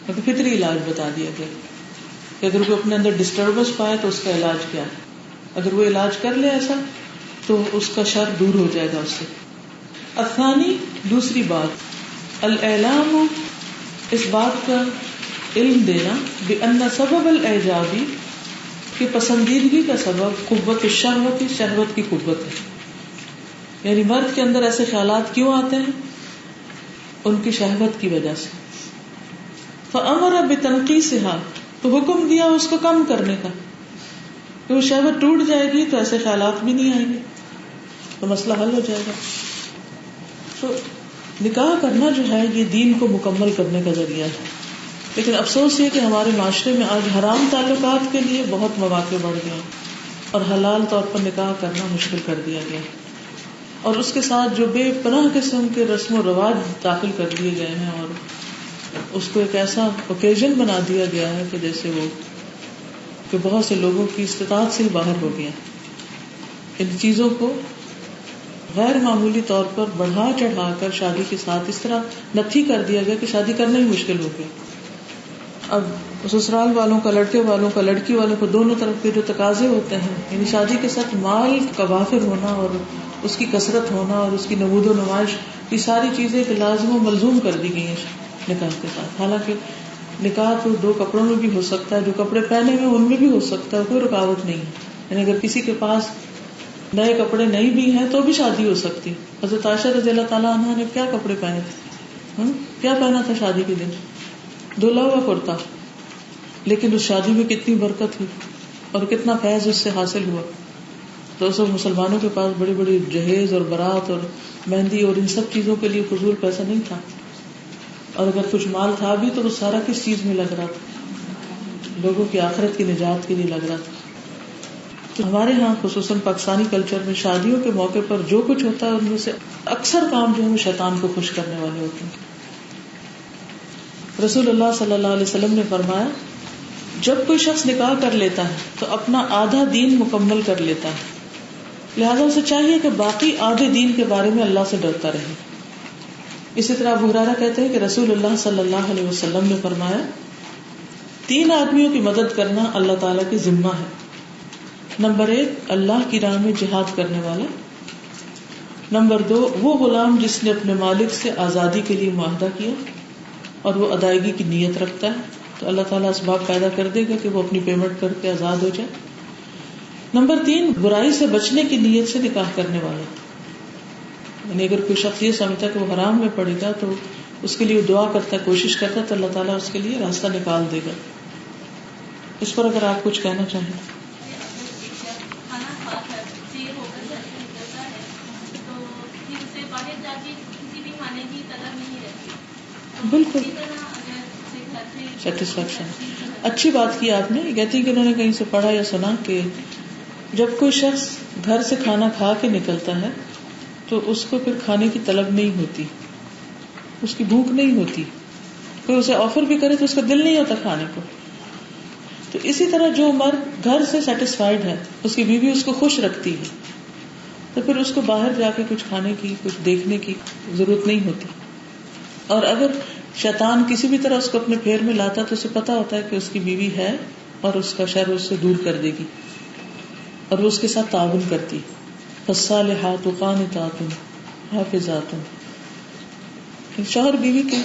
Speaker 2: بلکہ فطری علاج بتا دیا گیا کہ اگر کوئی اپنے اندر ڈسٹربنس پائے تو اس کا علاج کیا ہے. اگر وہ علاج کر لے ایسا تو اس کا شر دور ہو جائے گا اس سے. الثانی، دوسری بات، الاعلام، اس بات کا علم دینا، بأن سبب الاعجابی، کہ پسندیدگی کا سبب قوت الشہوت، شہوت کی قوت ہے. یعنی مرد کے اندر ایسے خیالات کیوں آتے ہیں؟ ان کی شہوت کی وجہ سے. فأمر بتنقیصها، تو حکم دیا اس کو کم کرنے کا، کہ وہ شہوت ٹوٹ جائے گی تو ایسے خیالات بھی نہیں آئیں گے تو مسئلہ حل ہو جائے گا. تو نکاح کرنا جو ہے یہ دین کو مکمل کرنے کا ذریعہ ہے. لیکن افسوس یہ کہ ہمارے معاشرے میں آج حرام تعلقات کے لیے بہت مواقع بڑھ گئے اور حلال طور پر نکاح کرنا مشکل کر دیا گیا. اور اس کے ساتھ جو بے پناہ قسم کے رسم و رواج داخل کر دیے گئے ہیں اور اس کو ایک ایسا اوکیزن بنا دیا گیا ہے کہ جیسے وہ کہ بہت سے لوگوں کی استطاعت سے ہی باہر ہو گیا. ان چیزوں کو غیر معمولی طور پر بڑھا چڑھا کر شادی کے ساتھ اس طرح نتھی کر دیا گیا کہ شادی کرنا ہی مشکل ہو گیا. اب سسرال والوں کا، لڑکے والوں کا، لڑکی والوں کو، دونوں طرف کے جو تقاضے ہوتے ہیں، یعنی شادی کے ساتھ مال کا وافر ہونا اور اس کی کثرت ہونا اور اس کی نمود و نمائش، یہ ساری چیزیں ایک لازم و ملزوم کر دی گئی ہیں نکاح کے ساتھ. حالانکہ نکاح تو 2 کپڑوں میں بھی ہو سکتا ہے، جو کپڑے پہنے ہوئے ان میں بھی ہو سکتا ہے، کوئی رکاوٹ نہیں ہے. یعنی اگر کسی کے پاس نئے کپڑے نہیں بھی ہیں تو بھی شادی ہو سکتی. حضرت عائشہ رضی اللہ تعالیٰ عنہا نے کیا کپڑے پہنے تھے؟ کیا پہنا تھا شادی کے دن؟ دھلا ہوا کرتا. لیکن اس شادی میں کتنی برکت ہوئی اور کتنا فیض اس سے حاصل ہوا. تو سب مسلمانوں کے پاس بڑی بڑی جہیز اور بارات اور مہندی اور ان سب چیزوں کے لیے فضول پیسہ نہیں تھا. اور اگر کچھ مال تھا بھی تو وہ سارا کس چیز میں لگ رہا تھا؟ لوگوں کی آخرت کی نجات کے لیے لگ رہا تھا. تو ہمارے ہاں خصوصاً پاکستانی کلچر میں شادیوں کے موقع پر جو کچھ ہوتا ہے ان میں سے اکثر کام جو ہے وہ شیطان کو خوش کرنے والے ہوتے ہیں. رسول اللہ صلی اللہ علیہ وسلم نے فرمایا جب کوئی شخص نکاح کر لیتا ہے تو اپنا آدھا دین مکمل کر لیتا ہے، لہذا اسے چاہیے کہ باقی آدھے دین کے بارے میں اللہ سے ڈرتا رہے. اسی طرح ابو ہریرہ کہتے ہیں کہ رسول اللہ صلی اللہ علیہ وسلم نے فرمایا 3 آدمیوں کی مدد کرنا اللہ تعالیٰ کی ذمہ ہے. نمبر 1 اللہ کی راہ میں جہاد کرنے والا. نمبر 2 وہ غلام جس نے اپنے مالک سے آزادی کے لیے معاہدہ کیا اور وہ ادائیگی کی نیت رکھتا ہے تو اللہ تعالیٰ اسباب پیدا کر دے گا کہ وہ اپنی پیمنٹ کر کے آزاد ہو جائے. نمبر 3 برائی سے بچنے کی نیت سے نکاح کرنے والا. یعنی اگر کوئی شخص یہ سمجھتا ہے کہ وہ حرام میں پڑے گا تو اس کے لیے دعا کرتا ہے، کوشش کرتا ہے تو اللہ تعالیٰ اس کے لیے راستہ نکال دے گا. اس پر اگر آپ کچھ کہنا چاہیں. بالکل سیٹسفیکشن اچھی بات کی آپ نے. کہتی کہ انہوں نے کہیں سے پڑھا یا سنا کہ جب کوئی شخص گھر سے کھانا کھا کے نکلتا ہے تو اس کو پھر کھانے کی طلب نہیں ہوتی، اس کی بھوک نہیں ہوتی. کوئی اسے آفر بھی کرے تو اس کا دل نہیں ہوتا کھانے کو. تو اسی طرح جو مرد گھر سے سیٹسفائیڈ ہے، اس کی بیوی اس کو خوش رکھتی ہے، تو پھر اس کو باہر جا کے کچھ کھانے کی، کچھ دیکھنے کی ضرورت نہیں ہوتی. اور اگر شیطان کسی بھی طرح اس کو اپنے پھیر میں لاتا تو اسے پتا ہوتا ہے کہ اس کی بیوی ہے اور اس کا شر اس سے دور کر دے گی اور وہ اس کے ساتھ تعاون کرتی. فالصالحات قانتات حافظات. شوہر بیوی کی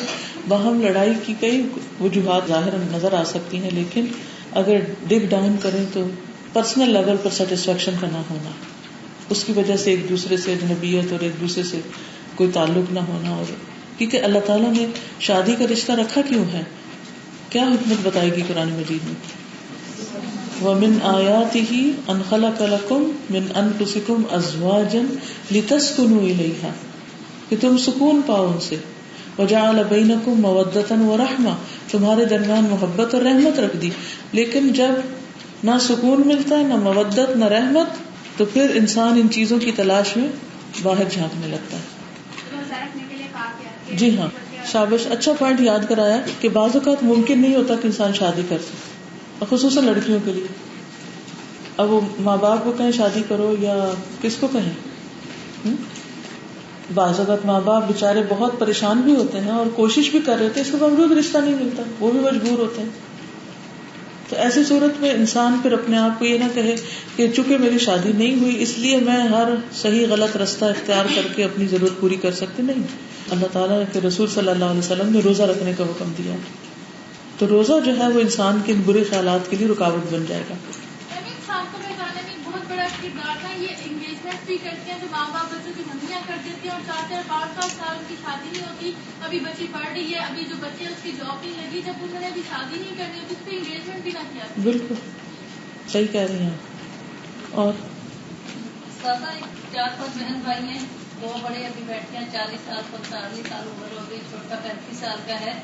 Speaker 2: باہم لڑائی کی کئی وجوہات ظاہر نظر آ سکتی ہیں، لیکن اگر ڈگ ڈاؤن کریں تو پرسنل لیول پر سیٹسفیکشن کا نہ ہونا، اس کی وجہ سے ایک دوسرے سے اجنبیت اور ایک دوسرے سے کوئی تعلق نہ ہونا. اور کیونکہ اللہ تعالیٰ نے شادی کا رشتہ رکھا کیوں ہے؟ کیا حکمت بتائے گی قرآن مجید میں؟ وَمِنْ آيَاتِهِ أَنْ خَلَقَ لَكُمْ مِنْ أَنفُسِكُمْ أَزْوَاجًا لِتَسْكُنُوا إِلَيْهَا، کہ تم سکون پاؤ ان سے. وَجَعَلَ بَيْنَكُمْ مَوَدَّةً وَرَحْمَةً، تمہارے درمیان محبت اور رحمت رکھ دی. لیکن جب نہ سکون ملتا ہے، نہ مودت، نہ رحمت، تو پھر انسان ان چیزوں کی تلاش میں باہر جھانکنے لگتا ہے. جی ہاں، شابش، اچھا پوائنٹ یاد کرایا کہ بعض اوقات ممکن نہیں ہوتا کہ انسان شادی کر سکے، خصوصاً لڑکیوں کے لیے. اب وہ ماں باپ کو کہیں شادی کرو یا کس کو کہیں. بعض اوقات ماں باپ بےچارے بہت پریشان بھی ہوتے ہیں اور کوشش بھی کر رہے تھے، اس کے باوجود رشتہ نہیں ملتا، وہ بھی مجبور ہوتے ہیں. تو ایسی صورت میں انسان پھر اپنے آپ کو یہ نہ کہے کہ چونکہ میری شادی نہیں ہوئی اس لیے میں ہر صحیح غلط رستہ اختیار کر کے اپنی ضرورت پوری کر سکتی. نہیں، اللہ تعالیٰ کے رسول صلی اللہ علیہ وسلم نے روزہ رکھنے کا حکم دیا، تو روزہ جو ہے وہ انسان کے ان برے خیالات کے لیے رکاوٹ بن جائے گا.
Speaker 3: بہت بڑا کردار تھا. یہ انگیجمنٹ بھی کرتے ہیں تو ماں باپ بچوں کی منگیاں کر دیتے ہیں اور 4-5 سال ان کی شادی نہیں ہوتی. ابھی بچی پڑھ رہی ہے، ابھی جو بچے اس کی جاب نہیں لگی، جب انہوں نے ابھی شادی نہیں کرنی ہوتی اس پہ انگیجمنٹ بھی نہ کیا.
Speaker 2: بالکل صحیح کہہ رہی ہیں. اور
Speaker 4: 4-5 بہن بھائی ہیں، 2 بڑے ابھی بیٹھے ہیں، 40 سال 45 سال عمر ہو گئی، چھوٹا 35 سال کا ہے.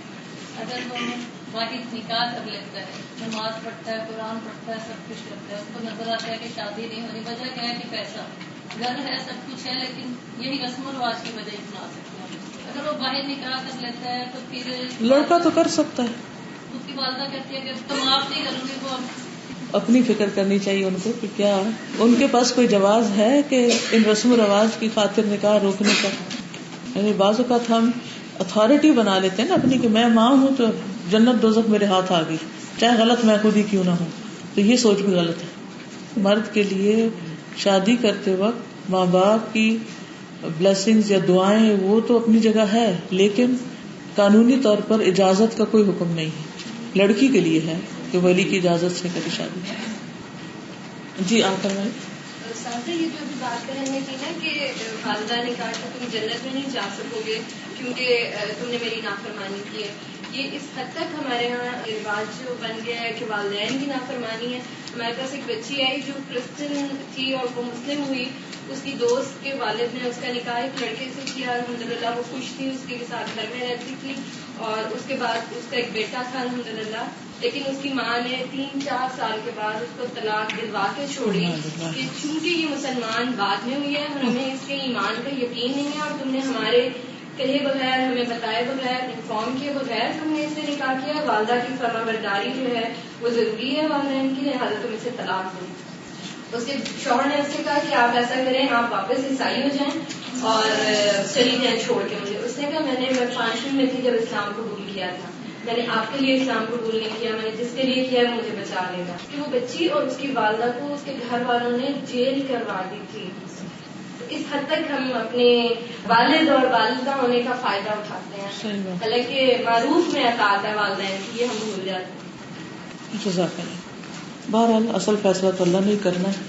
Speaker 4: اگر دونوں واحد نکاح کر لیتا ہے، نماز پڑھتا ہے، قرآن پڑھتا ہے، سب کچھ کرتا ہے، اس کو نظر آتا ہے کہ شادی نہیں ہونی، وجہ کیا ہے کہ پیسہ. گھر ہے سب کچھ ہے لیکن یہی رسم و رواج کی وجہ اپنا سکتے ہیں. اگر وہ باہر نکاح کر لیتا ہے تو پھر
Speaker 2: لڑکا تو کر سکتا ہے.
Speaker 4: اس کی والدہ کہتی ہے کہ تم معاف نہیں کروں گی. وہ
Speaker 2: اپنی فکر کرنی چاہیے ان کو کہ کیا ان کے پاس کوئی جواز ہے کہ ان رسم و رواج کی خاطر نکاح روکنے کا. یعنی بعض اوقات ہم اتھارٹی بنا لیتے ہیں نا اپنی کہ میں ماں ہوں تو جنت دوزخ میرے ہاتھ آ گئی, چاہے غلط میں خود ہی کیوں نہ ہوں. تو یہ سوچ بھی غلط ہے. مرد کے لیے شادی کرتے وقت ماں باپ کی بلیسنگز یا دعائیں وہ تو اپنی جگہ ہے, لیکن قانونی طور پر اجازت کا کوئی حکم نہیں ہے. لڑکی کے لیے ہے کہ ولی کی اجازت سے کرے شادی. جی آپ فرمائیں.
Speaker 5: ساتھ یہ جو ابھی بات کرنے کی نا کہ والدہ نے کہا کہ تم جنت میں نہیں جا سکو گے کیونکہ تم نے میری نافرمانی کی ہے, یہ اس حد تک ہمارے یہاں رواج جو بن گیا ہے کہ والدین کی نافرمانی ہے. ہمارے پاس ایک بچی آئی جو کرسچن تھی اور وہ مسلم ہوئی, اس کی دوست کے والد نے اس کا نکاح ایک لڑکے سے کیا. الحمدللہ وہ خوش تھی, اس کے ساتھ گھر میں رہتی تھی اور اس کے بعد اس کا ایک بیٹا تھا الحمدللہ. لیکن اس کی ماں نے 3-4 سال کے بعد اس کو طلاق دلوا کے چھوڑی کہ چونکہ یہ مسلمان بعد میں ہوئی ہے اور ہمیں اس کے ایمان کا یقین نہیں ہے اور تم نے ہمارے کہے بغیر, ہمیں بتائے بغیر, انفارم کیے بغیر تم نے اس سے نکاح کیا. والدہ کی فرما برداری جو ہے وہ ضروری ہے والدین کی, لہٰذا تم اسے طلاق دو. اس کے شوہر نے اس سے کہا کہ آپ ایسا کریں, آپ واپس عیسائی ہو جائیں اور چلی جائیں چھوڑ کے مجھے. اس نے کہا میں 5ویں میں تھی جب اسلام قبول کیا تھا, میں نے آپ کے لیے اسلام قبول نہیں کیا, میں نے جس کے لیے کیا ہے مجھے بچا لے گا. کہ وہ بچی اور اس کی والدہ کو اس کے گھر والوں نے جیل کروا دی تھی. اس حد تک ہم اپنے والد اور والدہ ہونے کا فائدہ اٹھاتے ہیں, حالانکہ معروف میں اطاعت ہے والدین کی, یہ ہم بھول جاتے ہیں.
Speaker 2: جزاک اللہ. بہرحال اصل فیصلہ تو اللہ نے ہی کرنا ہے,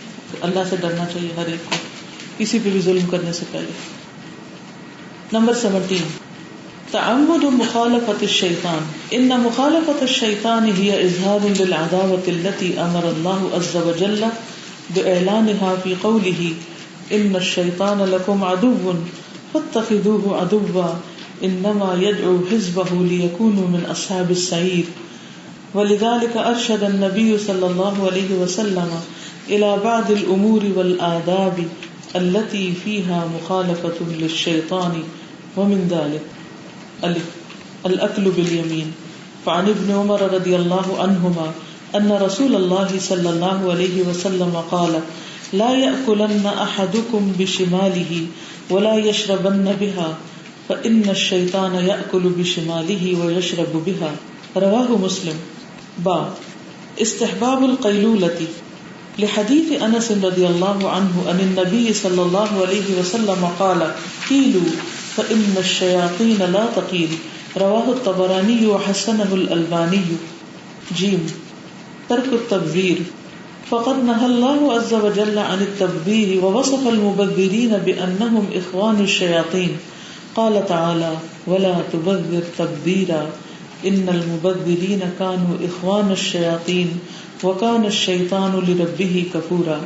Speaker 2: اللہ سے ڈرنا چاہیے ہر ایک کو کسی پہ بھی ظلم کرنے سے پہلے. نمبر 17 تعمد مخالفة الشیطان. ان مخالفة الشیطان هي اظہار للعداوة التي امر الله عز وجل باعلانها في قوله ان الشیطان لکم عدو فاتخذوه عدوا انما يدعو حزبه ليكونوا من اصحاب السعیر. ولذلك ارشد النبي صلی اللہ علیہ وسلم الى بعض الامور والآداب التي فيها مخالفة للشیطان ومن ذلك الاكل باليمين. فعن ابن عمر رضی اللہ عنہما ان رسول اللہ صلی اللہ علیہ وسلم قال لا يأكلن أحدكم بشماله ولا يشربن بها فإن الشيطان يأكل بشماله ويشرب بها. رواه مسلم. باب استحباب القيلولة لحديث أنس رضي الله عنه عن النبي صلى الله عليه وسلم قال قيلوا فإن الشياطين لا تقيل. رواه الطبراني وحسنه الألباني. جيم ترك التبذير. فقد نهى الله عز وجل عن التبذير ووصف المبذرين بأنهم إخوان الشياطين. قال تعالى ولا تبذر تبذيرا إن المبذرين كانوا إخوان الشياطين وكان الشيطان لربه كفورا.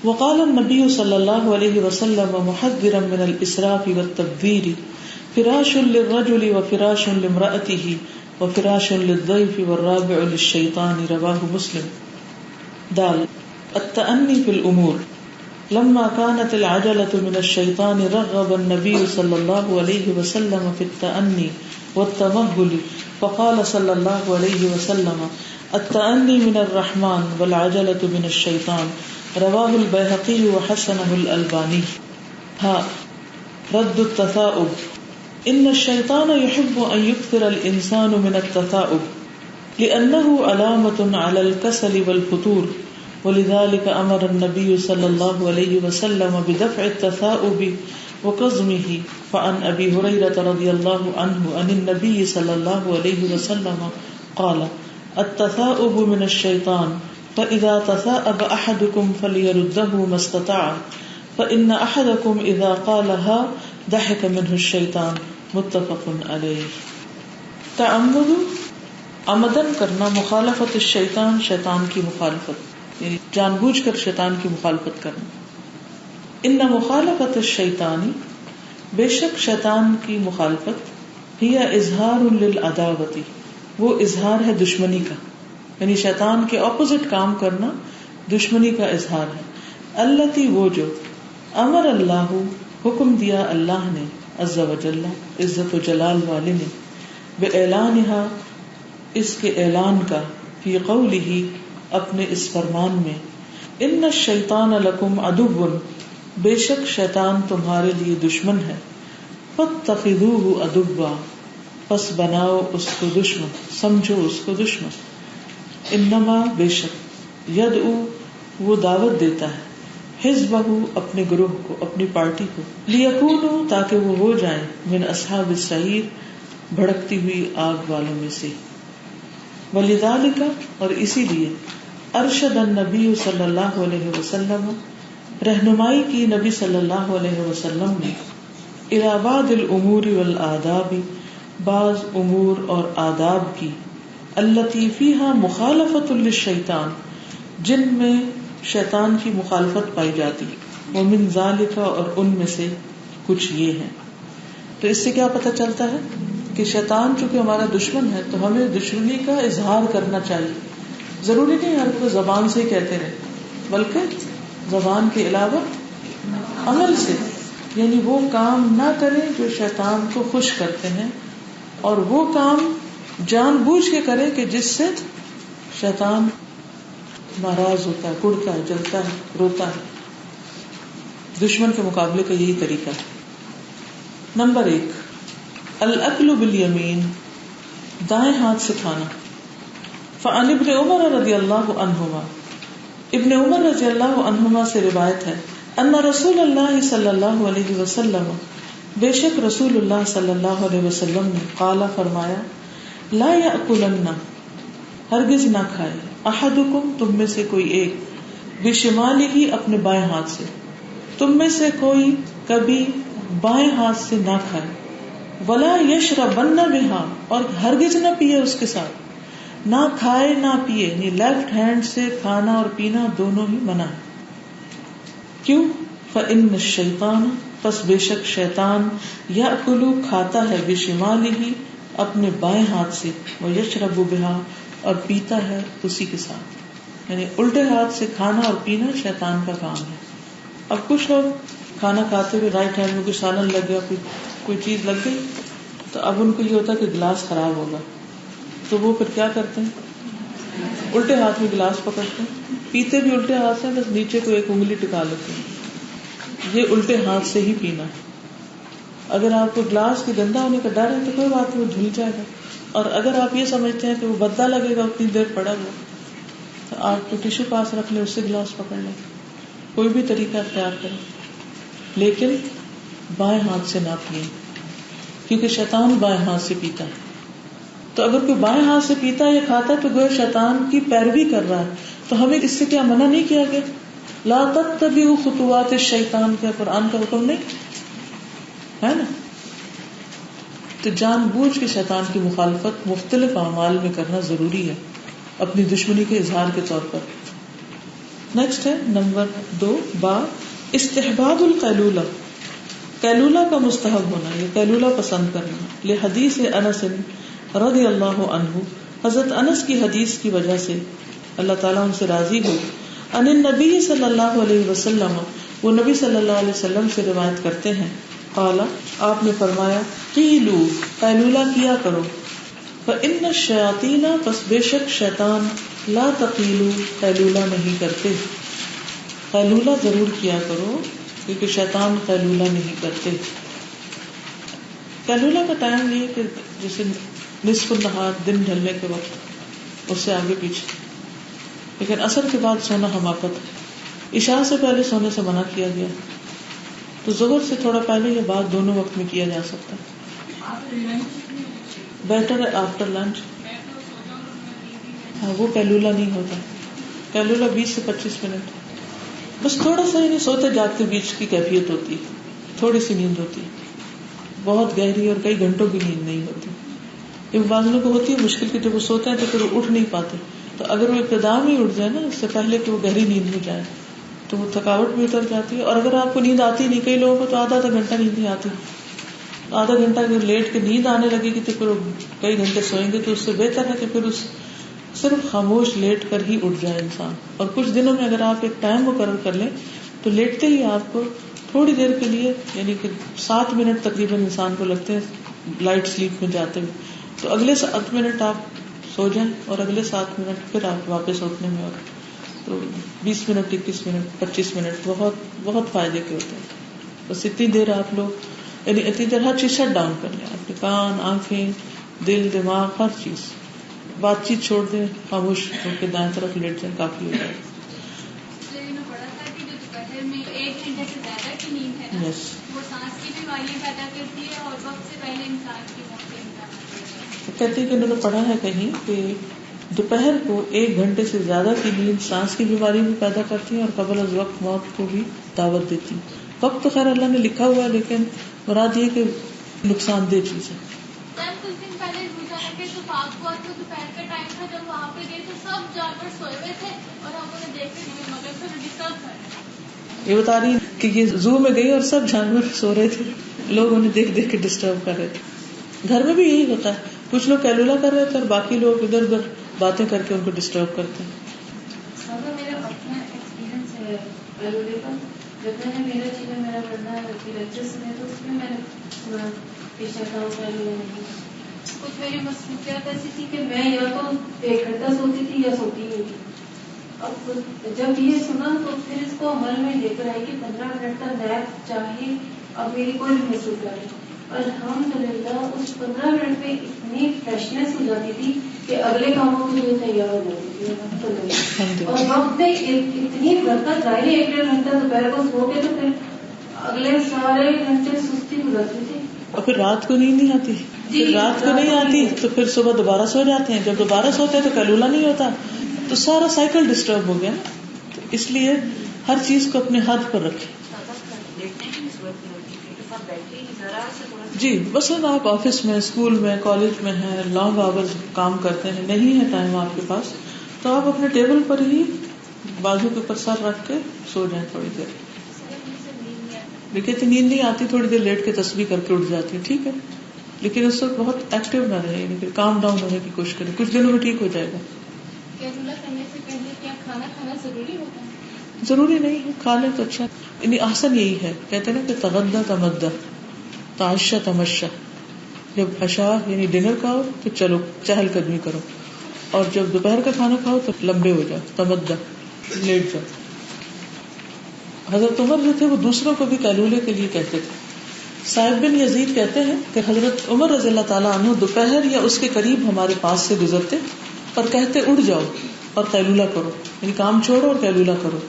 Speaker 2: وقال النبي صلى الله عليه وسلم محذرا من الإسراف والتبذير فراش للرجل وفراش لامرأته وفراش للضيف والرابع للشيطان. رواه مسلم. دال التأني في الأمور. لما كانت العجلة من الشيطان رغب النبي صلى الله عليه وسلم في التأني والتمهل فقال صلى الله عليه وسلم التأني من الرحمن والعجلة من الشيطان. رواه البيهقي وحسنه الألباني. رد التثاؤب. إن الشيطان يحب أن يكثر الإنسان من التثاؤب لأنه علامة على الكسل والفتور. ولذلك أمر النبي صلى الله عليه وسلم بدفع التثاؤب وقزمه. فعن أبي هريرة رضي الله عنه عن النبي صلى الله عليه وسلم قال التثاؤب من الشيطان فإذا تثاءب أحدكم فليرده ما استطاع فإن أحدكم إذا قالها ضحك منه الشيطان. متفق عليه. تعمد عمدن کرنا مخالفت الشیطان شیطان کی مخالفت, یعنی جان بوجھ کر شیطان کی مخالفت کرنا. ان مخالفت الشیطان بے شک شیطان کی مخالفت ہی اظہار للعداوتی وہ اظہار ہے دشمنی کا, یعنی شیطان کے اپوزٹ کام کرنا دشمنی کا اظہار ہے. التی وہ جو امر اللہ حکم دیا اللہ نے عز و جل عزت و جلال والے نے بِإِعْلَانِهَا اس کے اعلان کا فی قولہ اپنے اس فرمان میں ان الشیطان لکم عدو بے شک شیطان تمہارے لیے دشمن ہے فاتخذوہ عدوا پس بناؤ اس کو دشمن سمجھو اس کو دشمن انما بے شک یدعو وہ دعوت دیتا ہے حزبہ اپنے گروہ کو اپنی پارٹی کو لیکونوا تاکہ وہ ہو جائیں من اصحاب السعیر بھڑکتی ہوئی آگ والوں میں سے ولذالک اور اسی لیے ارشد النبی صلی اللہ علیہ وسلم رہنمائی کی نبی صلی اللہ علیہ وسلم نے الی بعض الامور والآداب بعض امور اور آداب کی التی فیہا مخالفۃ للشیطان جن میں شیطان کی مخالفت پائی جاتی ومن ذالک اور ان میں سے کچھ یہ ہیں. تو اس سے کیا پتہ چلتا ہے کہ شیطان چونکہ ہمارا دشمن ہے تو ہمیں دشمنی کا اظہار کرنا چاہیے. ضروری نہیں ہر کوئی زبان سے ہی کہتے رہے بلکہ زبان کے علاوہ عمل سے، یعنی وہ کام نہ کریں جو شیطان کو خوش کرتے ہیں اور وہ کام جان بوجھ کے کریں کہ جس سے شیطان ناراض ہوتا ہے، کڑتا ہے، جلتا ہے، روتا ہے. دشمن کے مقابلے کا یہی طریقہ ہے. نمبر 1 الاکل بالیمین دائیں ہاتھ سے کھانا. فعن ابن عمر رضی اللہ عنہما ابن عمر رضی اللہ عنہما سے روایت ہے ان رسول اللہ صلی اللہ علیہ وسلم بے شک رسول اللہ صلی اللہ علیہ وسلم نے قال فرمایا لا یأکلن ہرگز نہ کھائے احدکم تم میں سے کوئی ایک بشمالہ اپنے بائیں ہاتھ سے، تم میں سے کوئی کبھی بائیں ہاتھ سے نہ کھائے، ولا یشربن بہا اور ہرگز نہ پیے اس کے ساتھ، نہ کھائے نہ پیے، یعنی لیفٹ ہینڈ سے کھانا اور پینا دونوں ہی منع ہے. کیوں؟ فإن الشیطان پس بے شک شیطان یأکل کھاتا ہے بشمالہ اپنے بائیں ہاتھ سے ویشرب بہا اور پیتا ہے اسی کے ساتھ. یعنی الٹے ہاتھ سے کھانا اور پینا شیطان کا کام ہے. اب کچھ لوگ کھانا کھاتے ہوئے رائٹ ہینڈ میں کوئی سالن لگ گیا، کوئی چیز لگ گئی، تو اب ان کو یہ ہوتا ہے کہ گلاس خراب ہوگا، تو وہ پھر کیا کرتے ہیں الٹے ہاتھ میں گلاس پکڑتے ہیں، پیتے بھی الٹے ہاتھ سے، بس نیچے کو ایک انگلی ٹکا لیتے ہیں. یہ الٹے ہاتھ سے ہی پینا ہے. اگر آپ کو گلاس کے گندا ہونے کا ڈر ہے تو کوئی بات نہیں، وہ دھل جائے گا. اور اگر آپ یہ سمجھتے ہیں کہ وہ بدلا لگے گا اتنی دیر پڑا ہوا، تو آپ کو ٹیشو پاس رکھ لیں، اس سے گلاس پکڑ لیں، کوئی بھی طریقہ اختیار کریں، لیکن بائیں ہاتھ سے نہ پیئیں کیونکہ شیطان بائیں ہاتھ سے پیتا ہے. تو اگر کوئی بائیں ہاتھ سے پیتا ہے یا کھاتا ہے تو گویا شیطان کی پیروی کر رہا ہے. تو ہمیں اس سے کیا منع نہیں کیا گیا؟ لا تتبعوا خطوات الشیطان، کیا قرآن کا حکم نہیں ہے نا؟ تو جان بوجھ کے شیطان کی مخالفت مختلف اعمال میں کرنا ضروری ہے اپنی دشمنی کے اظہار کے طور پر. نیکسٹ ہے نمبر 2 با استحباب القیلولہ، قیلولہ کا مستحب ہونا، یہ قیلولہ پسند کرنا. لحدیث انس رضی اللہ عنہ، حضرت انس کی حدیث کی وجہ سے اللہ تعالیٰ ان سے راضی ہو. ان النبی صلی اللہ علیہ وسلم، وہ نبی صلی اللہ علیہ وسلم سے روایت کرتے ہیں، قال آپ نے فرمایا قیلو قیلولہ کیا کرو، فإن الشیاطین پس بے شک شیطان لا تقیلو قیلولہ نہیں کرتے. قیلولہ ضرور کیا کرو کیونکہ شیطان قیلولہ نہیں کرتے. قیلولہ کا ٹائم یہ کہ جیسے نصف النہار دن ڈھلنے کے وقت، اس سے آگے پیچھے. لیکن عصر کے بعد سونا حماقت، عشاء سے پہلے سونے سے منع کیا گیا، تو ظہر سے تھوڑا پہلے یا بعد دونوں وقت میں کیا جا سکتا ہے. بیٹر ہے آفٹر لنچ. ہاں وہ قیلولہ نہیں ہوتا. قیلولہ 20 سے 25 منٹ، بس تھوڑا سا، یعنی سوتے جاگتے بیچ کی کیفیت ہوتی ہے، تھوڑی سی نیند ہوتی ہے، بہت گہری اور کئی گھنٹوں کی نیند نہیں ہوتی. یہ بعض لوگوں کو ہوتی ہے مشکل کہ جب وہ سوتے ہیں تو پھر وہ اٹھ نہیں پاتے. تو اگر وہ ابتدا میں اٹھ جائے نا، اس سے پہلے کہ وہ گہری نیند میں جائے، تو وہ تھکاوٹ بھی اتر جاتی ہے. اور اگر آپ کو نیند آتی نہیں، کئی لوگوں کو تو آدھا گھنٹہ نیند نہیں آتی، آدھا گھنٹہ اگر لیٹ کے نیند آنے لگے گی تو پھر کئی گھنٹے سوئیں گے. تو اس سے بہتر ہے کہ پھر صرف خاموش لیٹ کر ہی اٹھ جائے انسان. اور کچھ دنوں میں اگر آپ ایک ٹائم مقرر کر لیں تو لیٹتے ہی آپ کو تھوڑی دیر کے لیے، یعنی کہ 7 منٹ تقریباً انسان کو لگتے ہیں لائٹ سلیپ میں جاتے ہوئے، تو اگلے 7 منٹ آپ سو جائیں اور اگلے 7 منٹ پھر آپ واپس اٹھنے میں، اور تو 20 منٹ 21 منٹ 25 منٹ بہت بہت فائدے کے ہوتے ہیں. بس اتنی دیر آپ لوگ، یعنی اتنی دیر ہر چیز شٹ ڈاؤن کر لیں، اپنے کان، آنکھیں، دل، دماغ، ہر چیز، بات چیت چھوڑ دیں، خاموش ہو کے دائیں طرف لیٹ جائیں، کافی ہو جائے.
Speaker 3: پڑا تھا کہ جو دوپہر میں 1 گھنٹے سے زیادہ کی نیند ہے نا،
Speaker 2: Yes.
Speaker 3: وہ سانس کی بیماریاں پیدا کرتی ہے اور وقت سے پہلے انسان کی موت کے امکان ہوتے ہیں.
Speaker 2: کہتے ہیں کہ انہوں نے پڑھا ہے کہیں کہ دوپہر کو 1 گھنٹے سے زیادہ کی نیند سانس کی بیماری بھی پیدا کرتی ہے اور قبل از وقت موت کو بھی دعوت دیتی. وقت تو خیر اللہ نے لکھا ہوا ہے، لیکن مراد یہ کہ نقصان دہ چیز ہے.
Speaker 3: کچھ دن پہلے روزہ رکھے تو پاک ہوا تو دوپہر کا ٹائم تھا، جب وہاں پہ گئے تو سب جانور سوئے ہوئے تھے اور ہم انہیں دیکھ کے مگر سے ڈسٹرب کر رہے.
Speaker 2: یہ بتا رہی کہ یہ زو میں گئی اور سب جانور سو رہے تھے، لوگ انہیں دیکھ دیکھ کے ڈسٹرب کر رہے تھے. گھر میں بھی یہی ہوتا ہے، کچھ لوگ کیلولا کر رہے تھے اور باقی لوگ ادھر ادھر باتیں کر کے ان کو ڈسٹرب کرتے ہیں.
Speaker 4: میرا اپنا ایکسپیرینس ہے کیلولے کا. جب میں نے میرا چیزیں میرا پڑھنا لیکچر سنے تو اس میں نے سنا کہ شیطان کیلولے نہیں. کچھ میری مصروفیات ایسی تھی کہ میں یا تو 1 گھنٹہ سوتی تھی یا سوتی نہیں تھی. اب جب یہ سنا تو پھر اس کو عمل میں لے کر آئی کہ 15 منٹ کا نیپ چاہیے. اب میری کوئی بھی مصروفیات نہیں، الحمدللہ اس 15 منٹ میں اتنی فریشنس ہو جاتی تھی کہ اگلے کاموں کے لیے تیار ہو جاتی تھی الحمدللہ. اور وقت میں اتنی برکت ظاہر 1-1.5 گھنٹہ دوپہر کو سو کے تو پھر اگلے سارے گھنٹے سستی گزرتی تھی.
Speaker 2: اور پھر رات کو نیند نہیں آتی، پھر رات کو نہیں آتی تو پھر صبح دوبارہ سو جاتے ہیں، جب دوبارہ سوتے ہیں تو کیلولا نہیں ہوتا، تو سارا سائیکل ڈسٹرب ہو گیا. تو اس لیے ہر چیز کو اپنے حد پر رکھیں. جی بس آپ آفس میں، اسکول میں، کالج میں ہیں، لانگ آورز کام کرتے ہیں، نہیں ہے ٹائم آپ کے پاس، تو آپ اپنے ٹیبل پر ہی بازو کے اوپر سر رکھ کے سو جائیں تھوڑی دیر. دیکھیے تو نیند نہیں آتی، تھوڑی دیر لیٹ کے تسبیح کر کے اٹھ جاتی ہے، ٹھیک ہے، لیکن اس وقت بہت ایکٹیو نہ رہے، یعنی کام ڈاؤن ہونے کی کوشش کریں، کچھ دنوں میں ٹھیک ہو جائے گا.
Speaker 3: کیلولا کرنے سے پہلے کیا کھانا کھانا ضروری ہوتا ہے؟
Speaker 2: ضروری نہیں ہے، کھا لیں تو اچھا. یعنی احسن یہی ہے، کہتے ہیں نا کہ تغدہ تمدہ تعشى تمشى. جب عشاء یعنی ڈنر کھاؤ تو چلو چہل قدمی کرو، اور جب دوپہر کا کھانا کھاؤ تو لمبے ہو جاؤ، تمدہ لیٹ جاؤ. حضرت عمر جو تھے وہ دوسروں کو بھی کیلولے کے لیے کہتے تھے. صاحب بن یزید کہتے ہیں کہ حضرت عمر رضی اللہ تعالیٰ عنہ دوپہر یا اس کے قریب ہمارے پاس سے گزرتے اور کہتے اٹھ جاؤ اور کیلولہ کرو، یعنی کام چھوڑو اور کیلولہ کرو،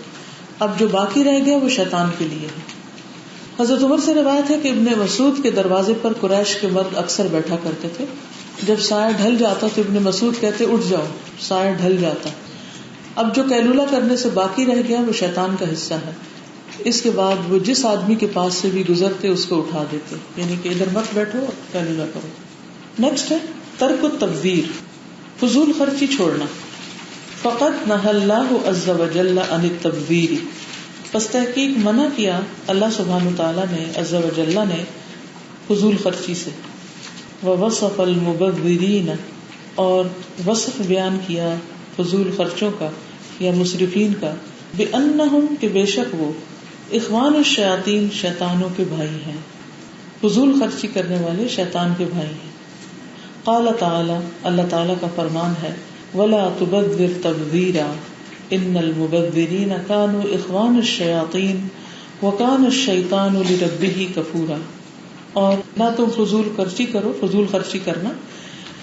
Speaker 2: اب جو باقی رہ گیا وہ شیطان کے لیے ہے. حضرت عمر سے روایت ہے کہ ابن مسعود کے دروازے پر قریش کے مرد اکثر بیٹھا کرتے تھے. جب سایہ ڈھل جاتا تو ابن مسعود کہتے اٹھ جاؤ، سایہ ڈھل جاتا. اب جو کیلولہ کرنے سے باقی رہ گیا وہ شیطان کا حصہ ہے. اس کے بعد وہ جس آدمی کے پاس سے بھی گزرتے اس کو اٹھا دیتے، یعنی کہ ادھر مت بیٹھو اور کیلولہ کرو. نیکسٹ ہے ترک التبذیر، فضول خرچی چھوڑنا. فقط نہى الله عز وجل عن التبذیر، پس تحقیق منع کیا اللہ سبحانہ تعالیٰ نے عز وجل نے فضول خرچی سے. ووصف المبذرین، اور وصف بیان کیا فضول خرچوں کا یا مسرفین کا، بأنہم کہ بے شک وہ اخوان الشیاطین شیطانوں کے بھائی ہیں، فضول خرچی کرنے والے شیطان کے بھائی ہیں. قال تعالی، اللہ تعالیٰ کا فرمان ہے، ولا تبذر تبذیرا ان المبذرین کانوا اخوان الشیاطین وکان الشیطان لربہ کفورا. اور نہ تم فضول خرچی کرو، فضول خرچی کرنا.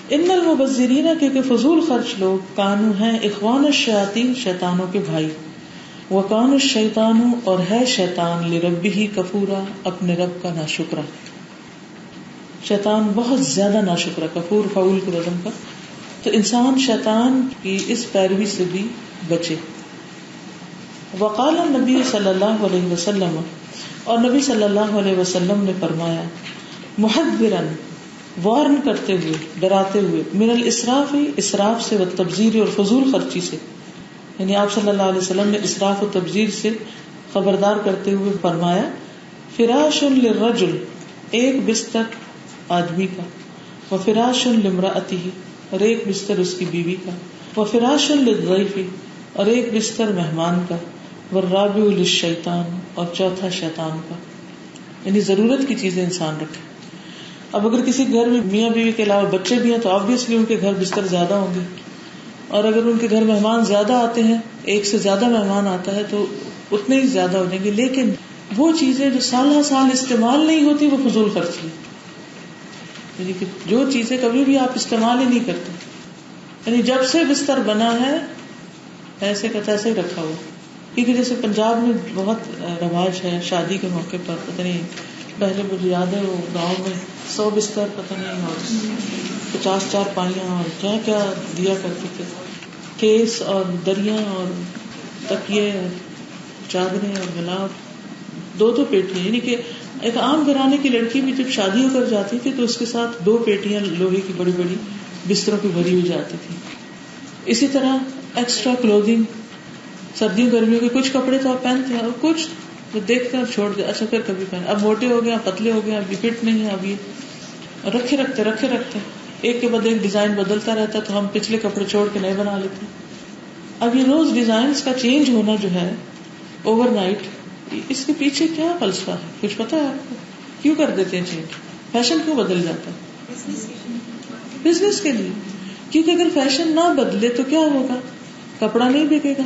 Speaker 2: ان المبذرین، کیونکہ فضول خرچ لوگ کانوا ہیں اخوان الشیاطین شیطانوں کے بھائی، وکان الشیطان اور ہے شیطان لربہ کفورا اپنے رب کا ناشکرا. شیطان بہت زیادہ ناشکرا، کفور فعول کے وزن کا. تو انسان شیطان کی اس پیروی سے بھی بچے. وقال النبی صلی اللہ علیہ وسلم، اور نبی صلی اللہ علیہ وسلم نے فرمایا، محذرا وارن کرتے ہوئے، ڈراتے ہوئے، من الاسراف اسراف سے، والتبذیر اور فضول خرچی سے. یعنی آپ صلی اللہ علیہ وسلم نے اسراف و تبذیر سے خبردار کرتے ہوئے فرمایا، فراش للرجل، ایک بستر آدمی کا، وفراش لامرأتہ، اور ایک بستر اس کی بیوی کا، وفراش للضیف، اور ایک بستر مہمان کا، والرابع للشیطان، اور چوتھا شیطان کا، یعنی ضرورت کی چیزیں انسان رکھے. اب اگر کسی گھر میں میاں بیوی کے علاوہ بچے بھی ہیں تو آبویسلی ان کے گھر بستر زیادہ ہوں گے، اور اگر ان کے گھر مہمان زیادہ آتے ہیں، ایک سے زیادہ مہمان آتا ہے تو اتنے ہی زیادہ ہو جائیں گے. لیکن وہ چیزیں جو سالہ سال استعمال نہیں ہوتی وہ فضول خرچی، یعنی کہ جو چیزیں کبھی بھی آپ استعمال ہی نہیں کرتے، یعنی جب سے بستر بنا ہے ایسے کا تیسے ہی رکھا ہوا. کیونکہ جیسے پنجاب میں بہت رواج ہے شادی کے موقع پر، پتہ نہیں پہلے مجھے یاد ہے وہ گاؤں میں 100 بستر پتہ نہیں اور 50 چارپائیاں اور کیا کیا دیا کرتے تھے، کیس اور دریاں اور تکیے اور چادریں اور گلاب، 2 پیٹیاں. یعنی کہ ایک عام گھرانے کی لڑکی بھی جب شادی ہو کر جاتی تھی تو اس کے ساتھ 2 پیٹیاں لوہے کی بڑی بڑی بستروں کی بھری ہوئی جاتی تھی. اسی طرح ایکسٹرا کلوتھنگ، سردیوں گرمیوں کے کچھ کپڑے تو آپ پہنتے ہیں اور کچھ تو دیکھتے ہیں چھوڑ دیں، اچھا پھر کبھی پہنے، اب موٹے ہو گئے، پتلے ہو گئے، اب یہ فٹ نہیں ہے، اب یہ رکھے رکھتے ایک کے بعد ایک ڈیزائن بدلتا رہتا ہے تو ہم پچھلے کپڑے چھوڑ کے نئے بنا لیتے ہیں. اب یہ روز ڈیزائنز کا چینج ہونا جو ہے اوور نائٹ، اس کے پیچھے کیا فلسفہ ہے؟ کچھ پتا ہے آپ کو؟ کیوں کر دیتے ہیں چینج؟ فیشن کیوں بدل جاتا ہے؟ بزنس کے لیے. کیونکہ اگر فیشن نہ بدلے تو کیا ہوگا؟ کپڑا نہیں بکے گا.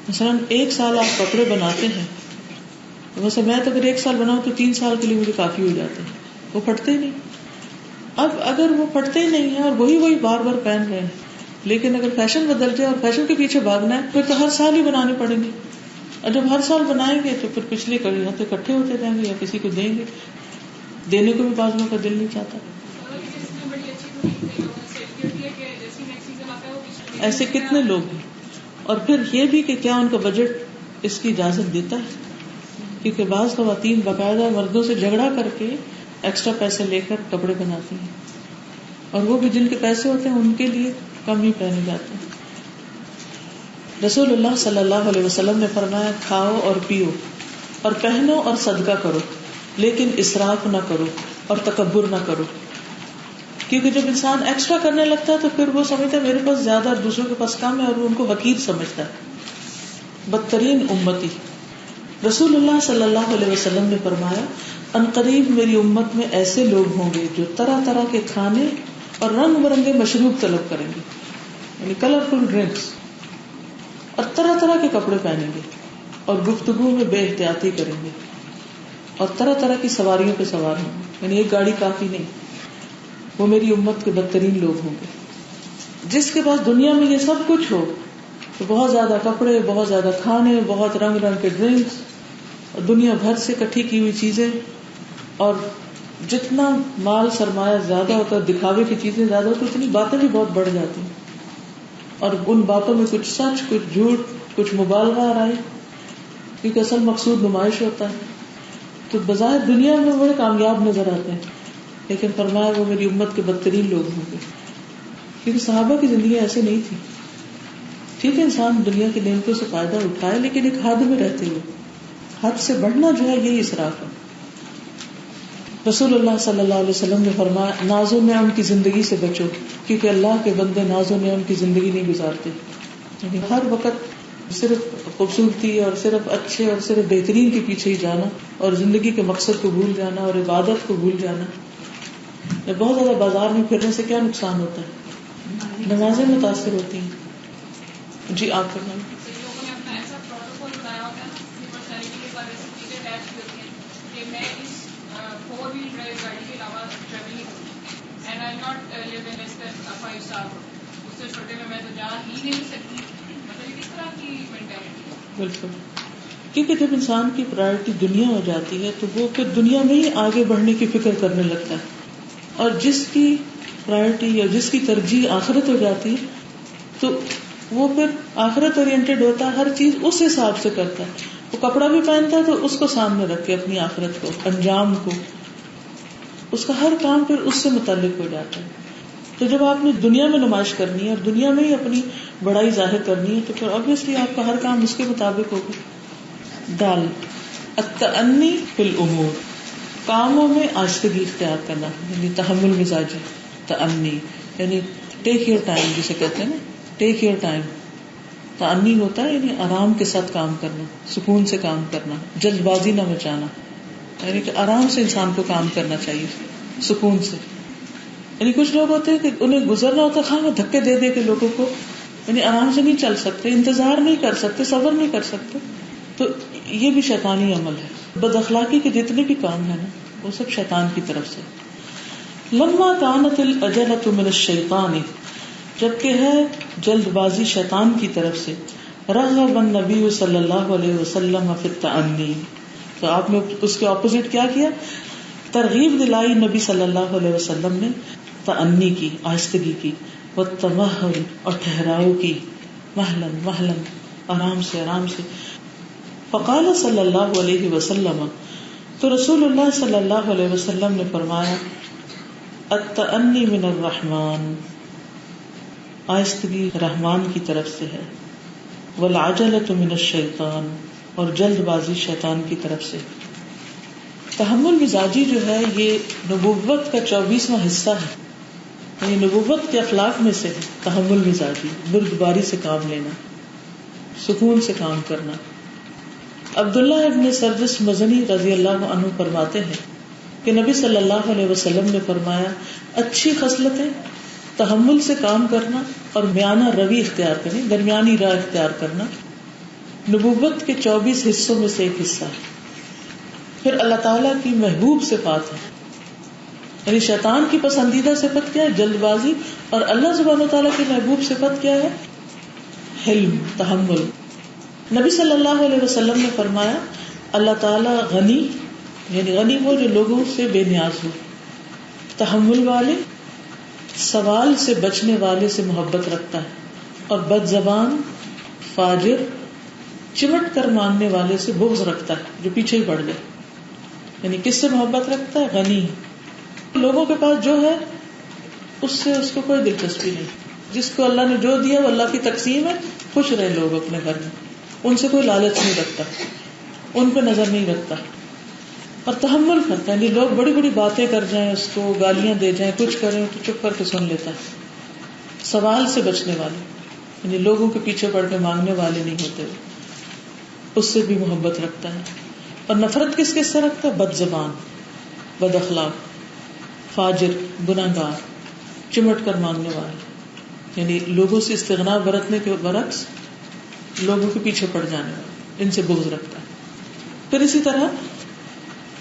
Speaker 2: مثلاً 1 سال آپ کپڑے بناتے ہیں، ویسے میں تو اگر 1 سال بناؤں تو 3 سال کے لیے مجھے کافی ہو جاتے ہیں، وہ پھٹتے ہی نہیں. اب اگر وہ پھٹتے ہی نہیں ہیں اور وہی بار بار پہن رہے ہیں، لیکن اگر فیشن بدل جائے اور فیشن کے پیچھے بھاگنا ہے پھر تو ہر سال ہی بنانے پڑیں گے، اور جب ہر سال بنائیں گے تو پھر پچھلے اکٹھے ہوتے جائیں گے یا کسی کو دیں گے، دینے کو بھی بعض کا دل نہیں چاہتا. ایسے کتنے لوگ ہیں. اور پھر یہ بھی کہ کیا ان کا بجٹ اس کی اجازت دیتا ہے؟ کیونکہ بعض خواتین باقاعدہ مردوں سے جھگڑا کر کے ایکسٹرا پیسے لے کر کپڑے بناتی ہیں، اور وہ بھی جن کے پیسے ہوتے ہیں ان کے لیے کم ہی پہنے جاتے ہیں. رسول اللہ صلی اللہ علیہ وسلم نے فرمایا کھاؤ اور پیو اور پہنو اور صدقہ کرو، لیکن اسراف نہ کرو اور تکبر نہ کرو. کیونکہ جب انسان ایکسٹرا کرنے لگتا ہے تو پھر وہ سمجھتا ہے میرے پاس زیادہ اور دوسروں کے پاس کم ہے، اور وہ ان کو حقیر سمجھتا ہے. بدترین امتی رسول اللہ صلی اللہ علیہ وسلم نے فرمایا عنقریب میری امت میں ایسے لوگ ہوں گے جو طرح طرح کے کھانے اور رنگ برنگے مشروب طلب کریں گے، یعنی کلرفل ڈرنکس، اور طرح طرح کے کپڑے پہنیں گے اور گفتگو میں بے احتیاطی کریں گے، اور طرح طرح کی سواریوں پہ سوار ہوں گے، یعنی ایک گاڑی کافی نہیں. وہ میری امت کے بدترین لوگ ہوں گے. جس کے پاس دنیا میں یہ سب کچھ ہو تو بہت زیادہ کپڑے، بہت زیادہ کھانے، بہت رنگ رنگ کے ڈرنکس، اور دنیا بھر سے اکٹھی کی ہوئی چیزیں، اور جتنا مال سرمایہ زیادہ ہوتا ہے، دکھاوے کی چیزیں زیادہ ہوتی، اتنی باتیں بھی بہت بڑھ جاتی ہیں، اور ان باتوں میں کچھ سچ، کچھ جھوٹ، کچھ مبالغہ آ رہا ہے، کیونکہ اصل مقصود نمائش ہوتا ہے. تو بظاہر دنیا میں بڑے کامیاب نظر آتے ہیں، لیکن فرمایا وہ میری امت کے بدترین لوگ ہوں گے. کیونکہ صحابہ کی زندگی ایسے نہیں تھی. ٹھیک ہے انسان دنیا کی نعمتوں سے فائدہ اٹھائے، لیکن ایک حد میں رہتے ہوئے. حد سے بڑھنا جو ہے یہی اسراف ہے. رسول اللہ صلی اللہ علیہ وسلم نے فرمایا ناز و نعم کی زندگی سے بچو، کیونکہ اللہ کے بندے ناز و نعم کی زندگی نہیں گزارتے. یعنی ہر وقت صرف خوبصورتی اور صرف اچھے اور صرف بہترین کے پیچھے ہی جانا، اور زندگی کے مقصد کو بھول جانا اور عبادت کو بھول جانا. بہت زیادہ بازار میں پھرنے سے کیا نقصان ہوتا ہے؟ نمازیں متاثر ہوتی ہیں. جی آپ کا نام؟
Speaker 3: لوگوں نے اپنا ایسا پروٹوکول بنایا ہوتا ہے نا، پرسنالٹی کے ساتھ ایسی چیزیں اٹیچ کی ہوتی ہیں کہ میں اس 4 ویل ڈرائیو گاڑی کے علاوہ ٹریول نہیں کروں، and I not live in less than 5 star. اس سے چھوٹے میں تو جا ہی نہیں سکتی. مطلب یہ کس طرح کی مینٹیلٹی ہے؟
Speaker 2: بالکل. کیونکہ جب انسان کی پرائرٹی دنیا ہو جاتی ہے تو وہ پھر دنیا میں ہی آگے بڑھنے کی فکر کرنے لگتا ہے، اور جس کی پرائرٹی یا جس کی ترجیح آخرت ہو جاتی ہے تو وہ پھر آخرت اورینٹڈ ہوتا ہے، ہر چیز اس حساب سے کرتا ہے. وہ کپڑا بھی پہنتا ہے تو اس کو سامنے رکھ کے اپنی آخرت کو، انجام کو، اس کا ہر کام پھر اس سے متعلق ہو جاتا ہے. تو جب آپ نے دنیا میں نمائش کرنی ہے اور دنیا میں ہی اپنی بڑائی ظاہر کرنی ہے تو پھر obviously آپ کا ہر کام اس کے مطابق ہوگا. دال التأنی فی الامور، کاموں میں آہستگی اختیار کرنا، یعنی تحمل مزاجی. تأنی یعنی ٹیک یور ٹائم، جسے کہتے ہیں نا، ٹیک یور ٹائم. تأنی ہوتا ہے یعنی آرام کے ساتھ کام کرنا، سکون سے کام کرنا، جلد بازی نہ مچانا، یعنی کہ آرام سے انسان کو کام کرنا چاہیے، سکون سے. یعنی کچھ لوگ ہوتے ہیں کہ انہیں گزرنا ہوتا ہے وہ دھکے دے دے کے لوگوں کو، یعنی آرام سے نہیں چل سکتے، انتظار نہیں کر سکتے، صبر نہیں کر سکتے. تو یہ بھی شیطانی عمل ہے. بد اخلاقی کے جتنے بھی کام ہیں نا وہ سب شیطان کی طرف سے. لما كانت العجلة من الشیطان، جبکہ ہے جلد بازی شیطان کی طرف سے. رغب النبی صلی اللہ علیہ وسلم فی التأنی، تو آپ نے اس کے اپوزٹ کیا کیا؟ ترغیب دلائی نبی صلی اللہ علیہ وسلم نے تأنی کی، آہستگی کی، والتمہل اور ٹھہراؤ کی، مہلن مہلن، آرام سے آرام سے. فقال صلی اللہ علیہ وسلم، تو رسول اللہ صلی اللہ علیہ وسلم نے فرمایا التأنی من الرحمن، آہستگی رحمان کی طرف سے ہے. والعجلۃ من الشیطان، اور جلد بازی شیطان کی طرف سے. تحمل مزاجی جو ہے یہ نبوت کا 24واں حصہ ہے، یعنی نبوت کے اخلاق میں سے ہے تحمل مزاجی، بردباری سے کام لینا، سکون سے کام کرنا. عبداللہ ابن سرجس مزنی رضی اللہ عنہ فرماتے ہیں کہ نبی صلی اللہ علیہ وسلم نے فرمایا اچھی خصلتیں تحمل سے کام کرنا اور میانہ روی اختیار کریں، درمیانی راہ اختیار کرنا، نبوت کے 24 حصوں میں سے ایک حصہ ہے. پھر اللہ تعالیٰ کی محبوب صفات ہے، یعنی شیطان کی پسندیدہ صفت کیا ہے؟ جلد بازی. اور اللہ سبحانہ و تعالیٰ کی محبوب صفت کیا ہے؟ حلم، تحمل. نبی صلی اللہ علیہ وسلم نے فرمایا اللہ تعالیٰ غنی، یعنی غنی وہ جو لوگوں سے بے نیاز ہو، تحمل والے، سوال سے بچنے والے سے محبت رکھتا ہے، اور بد زبان، فاجر، چمٹ کر مانگنے والے سے بغض رکھتا ہے جو پیچھے ہی پڑ گئے. یعنی کس سے محبت رکھتا ہے؟ غنی. لوگوں کے پاس جو ہے اس سے اس کو کوئی دلچسپی نہیں، جس کو اللہ نے جو دیا وہ اللہ کی تقسیم ہے، خوش رہے لوگ اپنے گھر میں، ان سے کوئی لالچ نہیں رکھتا، ان پہ نظر نہیں رکھتا. اور تحمل کرتا ہے، یعنی لوگ بڑی بڑی باتیں کر جائیں، اس کو گالیاں دے جائیں، کچھ کریں تو چپ کر کے سن لیتا ہے. سوال سے بچنے والے، یعنی لوگوں کے پیچھے پڑ کے مانگنے والے نہیں ہوتے، اس سے بھی محبت رکھتا ہے. اور نفرت کس کس سے رکھتا ہے؟ بد زبان، بد اخلاق، فاجر، گناہگار، چمٹ کر مانگنے والے، یعنی لوگوں سے استغنا برتنے کے برعکس لوگوں کے پیچھے پڑ جانے والے، ان سے بغض رکھتا ہے. پھر اسی طرح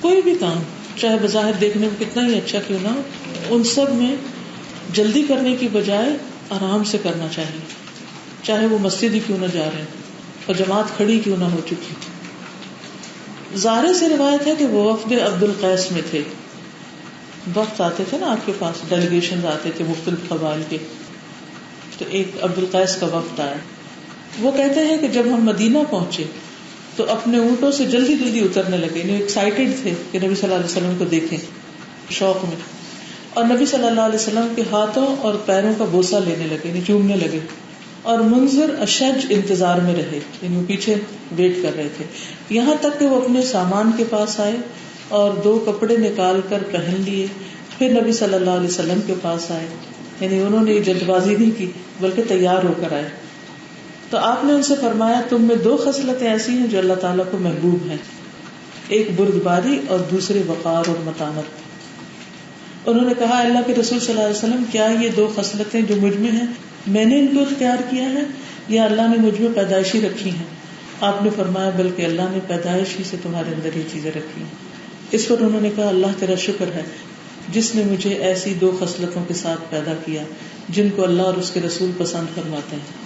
Speaker 2: کوئی بھی کام چاہے بظاہر دیکھنے میں کتنا ہی اچھا کیوں نہ ہو، ان سب میں جلدی کرنے کی بجائے آرام سے کرنا چاہیے، چاہے وہ مسجد ہی کیوں نہ جا رہے ہیں اور جماعت کھڑی کیوں نہ ہو چکی. زارے سے روایت ہے کہ وہ وفد عبد القیس میں تھے. وقت آتے تھے نا آپ کے پاس، ڈیلیگیشن آتے تھے مختلف قبائل کے، تو ایک عبد القیس کا وفد آیا. وہ کہتے ہیں کہ جب ہم مدینہ پہنچے تو اپنے اونٹوں سے جلدی جلدی اترنے لگے، یعنی ایکسائٹیڈ تھے کہ نبی صلی اللہ علیہ وسلم کو دیکھیں، شوق میں. اور نبی صلی اللہ علیہ وسلم کے ہاتھوں اور پیروں کا بوسہ لینے لگے، یعنی چومنے لگے. اور منظر اشج انتظار میں رہے، یعنی وہ پیچھے ویٹ کر رہے تھے، یہاں تک کہ وہ اپنے سامان کے پاس آئے اور 2 کپڑے نکال کر پہن لیے. پھر نبی صلی اللہ علیہ وسلم کے پاس آئے، یعنی انہوں نے یہ جلد بازی نہیں کی بلکہ تیار ہو کر آئے. تو آپ نے ان سے فرمایا تم میں 2 خصلتیں ایسی ہیں جو اللہ تعالیٰ کو محبوب ہیں، ایک بردباری اور دوسرے وقار اور متانت. انہوں نے کہا اللہ کے رسول صلی اللہ علیہ وسلم کیا یہ 2 خصلتیں جو مجھ میں ہیں میں نے ان کو اختیار کیا ہے یا اللہ نے مجھ میں پیدائشی رکھی ہیں؟ آپ نے فرمایا بلکہ اللہ نے پیدائشی سے تمہارے اندر یہ چیزیں رکھی ہیں. اس پر انہوں نے کہا اللہ تیرا شکر ہے جس نے مجھے ایسی 2 خصلتوں کے ساتھ پیدا کیا جن کو اللہ اور اس کے رسول پسند فرماتے ہیں.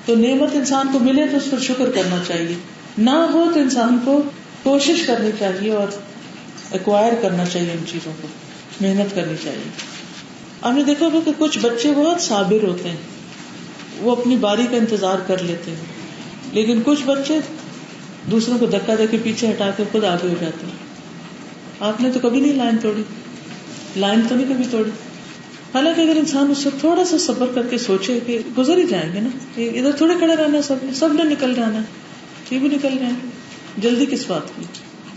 Speaker 2: تو نعمت انسان کو ملے تو اس پر شکر کرنا چاہیے، نہ ہو تو انسان کو کوشش کرنی چاہیے اور ایکوائر کرنا چاہیے، ان چیزوں کو محنت کرنی چاہیے. آپ نے دیکھا ہوگا کہ کچھ بچے بہت صابر ہوتے ہیں، وہ اپنی باری کا انتظار کر لیتے ہیں، لیکن کچھ بچے دوسروں کو دھکا دے کے پیچھے ہٹا کے خود آگے ہو جاتے ہیں. آپ نے تو کبھی نہیں لائن توڑی، لائن تو نہیں کبھی توڑی. حالانکہ اگر انسان اس سے تھوڑا سا صبر کر کے سوچے کہ گزر ہی جائیں گے نا، ادھر تھوڑے کھڑے رہنا، سب نے نکل جانا، یہ بھی نکل جائیں گے، جلدی کس بات کی.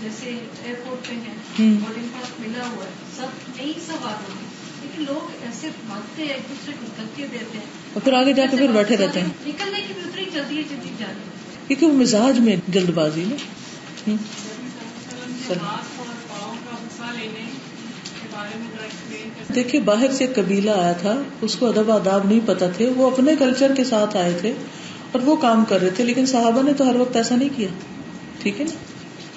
Speaker 4: جیسے ایئرپورٹ پہ ہے، بورڈنگ پاس ملا ہوا ہے، سب نہیں سوار ہوگی،
Speaker 6: لیکن لوگ ایسے بھاگتے ہیں ایک دوسرے کو دھکے دیتے ہیں
Speaker 2: اور پھر آگے جا کے پھر بیٹھے رہتے ہیں
Speaker 6: نکلنے کی بھی اتنی جلدی جلدی جا رہی ہے
Speaker 2: کیونکہ وہ مزاج میں جلد بازی نا. دیکھیے باہر سے ایک قبیلہ آیا تھا, اس کو ادب آداب نہیں پتا تھے, وہ اپنے کلچر کے ساتھ آئے تھے اور وہ کام کر رہے تھے, لیکن صحابہ نے تو ہر وقت ایسا نہیں کیا. ٹھیک ہے نا.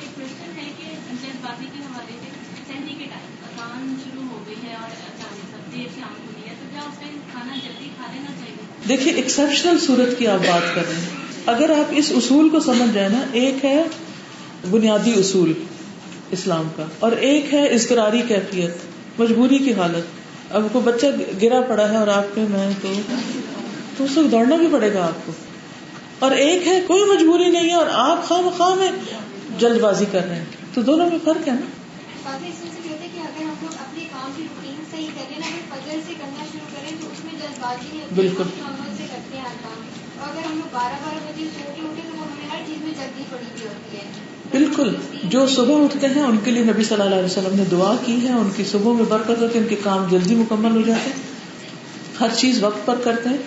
Speaker 3: ایک کوشچن ہے کہ جلد بازی کے حوالے سے سحری کے ٹائم اذان شروع ہو گئی ہے اور اچانک سب دیر سے آنکھ کھلی ہے, تو کیا اس ٹائم کھانا جلدی کھا لینا چاہیے؟
Speaker 2: دیکھیے ایکسیپشنل صورت کی آپ بات کر رہے ہیں. اگر آپ اس اصول کو سمجھ جائیں نا, ایک ہے بنیادی اصول اسلام کا اور ایک ہے اضطراری کیفیت, مجبوری کی حالت. اب کوئی بچہ گرا پڑا ہے اور آپ کے میں تو اس وقت دوڑنا بھی پڑے گا آپ کو. اور ایک ہے کوئی مجبوری نہیں ہے اور آپ خواہ میں جلد بازی کر رہے ہیں, تو دونوں میں فرق ہے نا.
Speaker 7: باتیں اس سے کہتے ہیں کہ اگر ہم لوگ اپنے کام کی روٹین صحیح کریں نا, اگر فجر سے کرنا شروع کریں تو اس میں جلد بازی نہیں ہوتی,
Speaker 2: بالکل
Speaker 7: نارمل سے کرتے ہیں ہر کام. اور اگر ہم لوگ 12 بجے سو کے اٹھے تو وہ ہمیں ہر چیز میں جلدی پڑی ہوئی ہوتی ہے.
Speaker 2: بالکل. جو صبح اٹھتے ہیں ان کے لیے نبی صلی اللہ علیہ وسلم نے دعا کی ہے, ان کی صبح میں برکت ہوتی ہے, ان کے کام جلدی مکمل ہو جاتے ہیں, ہر چیز وقت پر کرتے ہیں.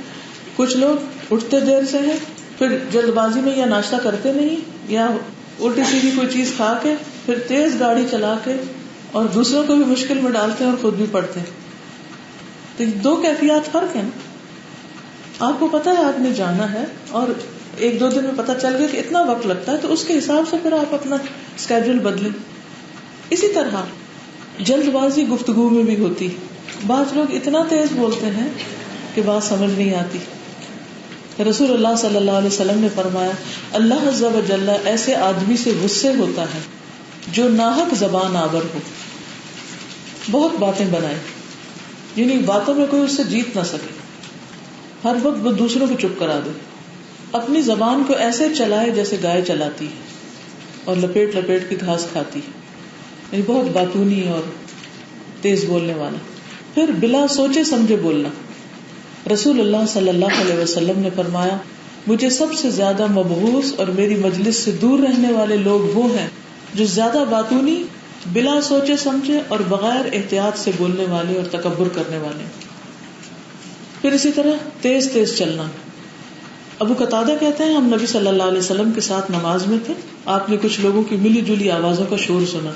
Speaker 2: کچھ لوگ اٹھتے دیر سے ہیں, پھر جلد بازی میں یا ناشتہ کرتے نہیں یا الٹی سیدھی کوئی چیز کھا کے پھر تیز گاڑی چلا کے اور دوسروں کو بھی مشکل میں ڈالتے ہیں اور خود بھی پڑتے ہیں. تو یہ دو کیفیات فرق ہے نا. آپ کو پتا ہے آپ نے جانا ہے اور ایک دو دن میں پتا چل گیا کہ اتنا وقت لگتا ہے, تو اس کے حساب سے پھر آپ اپنا اسکیڈول بدلیں. اسی طرح جلد بازی گفتگو میں بھی ہوتی. بعض لوگ اتنا تیز بولتے ہیں کہ بات سمجھ نہیں آتی. رسول اللہ صلی اللہ علیہ وسلم نے فرمایا, اللہ عز و جل ایسے آدمی سے غصے ہوتا ہے جو ناحق زبان آور ہو, بہت باتیں بنائے, یعنی باتوں میں کوئی اس سے جیت نہ سکے, ہر وقت وہ دوسروں کو چپ کرا دے, اپنی زبان کو ایسے چلائے جیسے گائے چلاتی ہے اور لپیٹ لپیٹ کی گھاس کھاتی ہے, یعنی بہت باتونی اور تیز بولنے والا. پھر بلا سوچے سمجھے بولنا. رسول اللہ صلی اللہ علیہ وسلم نے فرمایا, مجھے سب سے زیادہ مبغوث اور میری مجلس سے دور رہنے والے لوگ وہ ہیں جو زیادہ باتونی, بلا سوچے سمجھے اور بغیر احتیاط سے بولنے والے اور تکبر کرنے والے. پھر اسی طرح تیز تیز چلنا. ابو قتادہ کہتے ہیں ہم نبی صلی اللہ علیہ وسلم کے ساتھ نماز میں تھے, آپ نے کچھ لوگوں کی ملی جلی آوازوں کا شور سنا.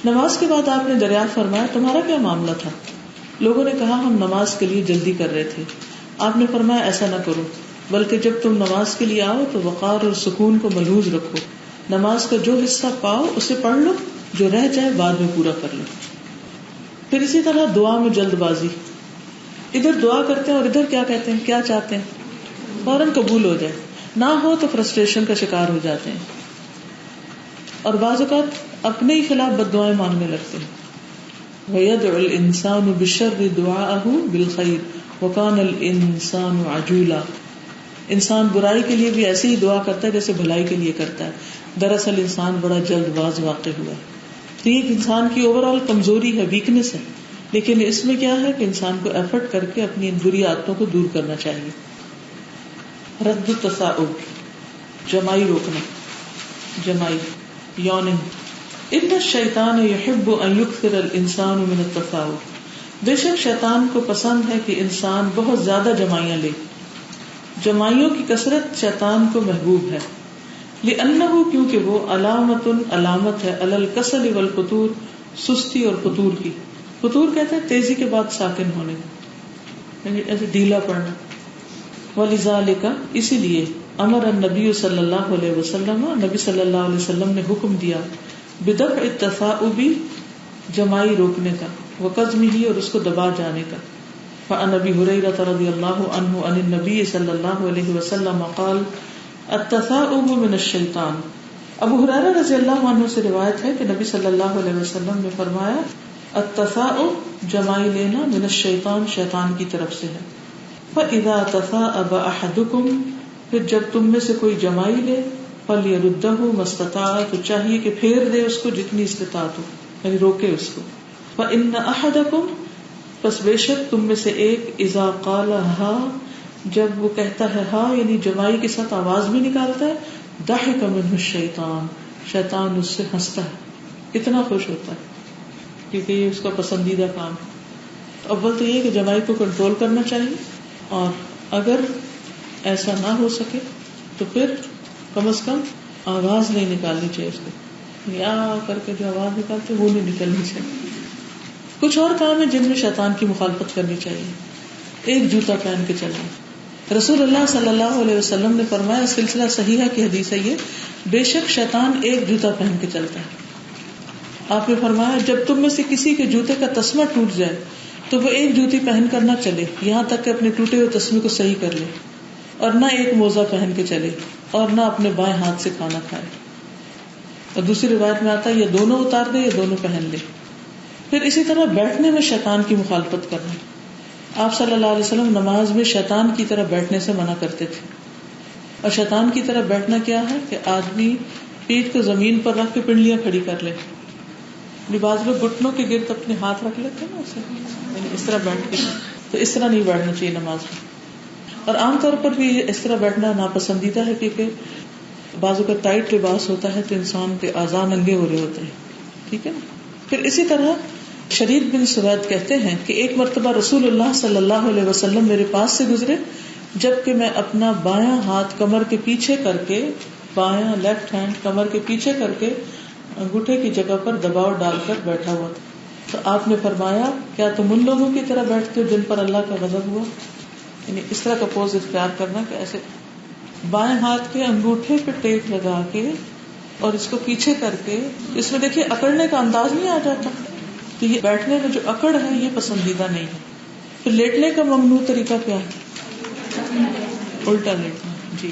Speaker 2: نماز کے بعد آپ نے دریافت فرمایا, تمہارا کیا معاملہ تھا؟ لوگوں نے کہا ہم نماز کے لیے جلدی کر رہے تھے. آپ نے فرمایا ایسا نہ کرو, بلکہ جب تم نماز کے لیے آؤ تو وقار اور سکون کو ملحوظ رکھو. نماز کا جو حصہ پاؤ اسے پڑھ لو, جو رہ جائے بعد میں پورا کر لو. پھر اسی طرح دعا میں جلد بازی. ادھر دعا کرتے ہیں اور ادھر کیا کہتے ہیں, کیا چاہتے ہیں فوراً قبول ہو جائے, نہ ہو تو فرسٹریشن کا شکار ہو جاتے ہیں اور بعض اوقات اپنے ہی خلاف بد دعائیں مانگنے لگتے ہیں. وَيَدْعُ الْإِنسَانُ بِالشَّرِّ دُعَاءَهُ بِالْخَيْرِ وَكَانَ الْإِنسَانُ عَجُولًا. انسان برائی کے لیے بھی ایسے ہی دعا کرتا ہے جیسے بھلائی کے لیے کرتا ہے. دراصل انسان بڑا جلد باز واقع ہوا ہے. تو یہ انسان کی اوور آل کمزوری ہے, ویکنس ہے, لیکن اس میں کیا ہے کہ انسان کو ایفرٹ کر کے اپنی ان بری عادتوں کو دور کرنا چاہیے. رد التثاؤب, جمائی روکنا, جمائی یوننگ. ان الشیطان یحب ان یکثر الانسان من التثاؤب. بے شک شیطان کو پسند ہے کہ انسان بہت زیادہ جمائیاں لے. جمائیوں کی کثرت شیطان کو محبوب ہے. لأنہ کیونکہ وہ علامت ہے علی الکسل والفتور, سستی اور فتور کی. فتور کہتے ہیں تیزی کے بعد ساکن ہونے, یعنی ایسے ڈھیلا پڑنا. ولذالک اسی لیے امر النبی صلی اللہ علیہ وسلم, نبی صلی اللہ علیہ وسلم نے حکم دیا بدفع التثاؤب, جمائی روکنے کا, وقزمہ اور اس کو دبا جانے کا. فعن ابی ہریرہ رضی اللہ عنہ عن النبی صلی اللہ علیہ وسلم قال التثاؤب من الشیطان. ابو ہریرہ رضی اللہ عنہ سے روایت ہے کہ نبی صلی اللہ علیہ وسلم نے فرمایا التثاؤب جمائی لینا من الشیطان شیطان کی طرف سے ہے. فَإِذَا تَثَاءَبَ أَحَدُكُمْ پھر جب تم میں سے کوئی جمائی لے فَلْيَرُدَّهُ مَا اسْتَطَاعَ تو چاہیے کہ پھیر دے اس کو جتنی استطاعت ہو, یعنی روکے اس کو. فَإِنَّ أَحَدَكُمْ پس بے شک تم میں سے ایک اذا قال ہا جب وہ کہتا ہے ہا یعنی جمائی کے ساتھ آواز بھی نکالتا ہے, ضحک منہ الشیطان شیطان اس سے ہنستا ہے, اتنا خوش ہوتا ہے کیونکہ یہ اس کا پسندیدہ کام ہے. اول تو یہ کہ جمائی کو کنٹرول کرنا چاہیے، اور اگر ایسا نہ ہو سکے تو پھر کم از کم آواز نہیں نکالنی چاہیے اس کو، یا کر کے جو آواز نکالتے وہ نہیں نکلنی چاہیے. کچھ اور کام ہے جن میں شیطان کی مخالفت کرنی چاہیے. ایک جوتا پہن کے چلنا. رسول اللہ صلی اللہ علیہ وسلم نے فرمایا، سلسلہ صحیحہ کی حدیث ہے یہ، بے شک شیطان ایک جوتا پہن کے چلتا ہے. آپ نے فرمایا جب تم میں سے کسی کے جوتے کا تسمہ ٹوٹ جائے تو وہ ایک جوتی پہن کر نہ چلے یہاں تک کہ اپنے ٹوٹے ہوئے تسمے کو صحیح کر لے، اور نہ ایک موزہ پہن کے چلے، اور نہ اپنے بائیں ہاتھ سے کھانا کھائے. اور دوسری روایت میں آتا ہے یہ دونوں اتار دے یا دونوں پہن لے. پھر اسی طرح بیٹھنے میں شیطان کی مخالفت کرنا. آپ صلی اللہ علیہ وسلم نماز میں شیطان کی طرح بیٹھنے سے منع کرتے تھے. اور شیطان کی طرح بیٹھنا کیا ہے کہ آدمی پیٹھ کو زمین پر رکھ کے پنڈلیاں کھڑی کر لے. بعض لوگ گھٹنوں کے گرد اپنے ہاتھ رکھ لیتے ہیں نا اسے، یعنی اس طرح بیٹھ کے، تو اس طرح نہیں بیٹھنا چاہیے نماز میں. اور عام طور پر بھی اس طرح بیٹھنا ناپسندیدہ ہے، کیونکہ بعضوں کا ٹائٹ لباس ہوتا ہے تو انسان کے اعضاء ننگے ہو رہے ہوتے ہیں. ٹھیک ہے نا. پھر اسی طرح شریک بن سوید کہتے ہیں کہ ایک مرتبہ رسول اللہ صلی اللہ علیہ وسلم میرے پاس سے گزرے جبکہ میں اپنا بایاں ہاتھ کمر کے پیچھے کر کے، بایاں لیفٹ ہینڈ کمر کے پیچھے کر کے انگوٹھے کی جگہ پر دباؤ ڈال کر بیٹھا ہوا تھا. تو آپ نے فرمایا کیا تم ان لوگوں کی طرح بیٹھتے ہو جن پر اللہ کا غضب ہوا؟ یعنی اس طرح کا پوز اختیار کرنا کہ ایسے بائیں ہاتھ کے انگوٹھے پہ ٹیپ لگا کے اور اس کو پیچھے کر کے، اس میں دیکھیے اکڑنے کا انداز نہیں آ جاتا. تو یہ بیٹھنے میں جو اکڑ ہے یہ پسندیدہ نہیں ہے. پھر لیٹنے کا ممنوع طریقہ کیا ہے؟ الٹا لیٹنا. جی.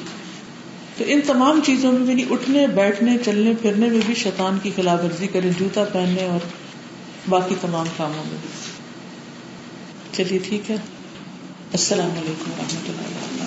Speaker 2: تو ان تمام چیزوں میں بھی اٹھنے بیٹھنے چلنے پھرنے میں بھی شیطان کی خلاف ورزی کریں، جوتا پہننے اور باقی تمام کاموں میں بھی. چلیے ٹھیک ہے. السلام علیکم ورحمۃ اللہ وبرکاتہ.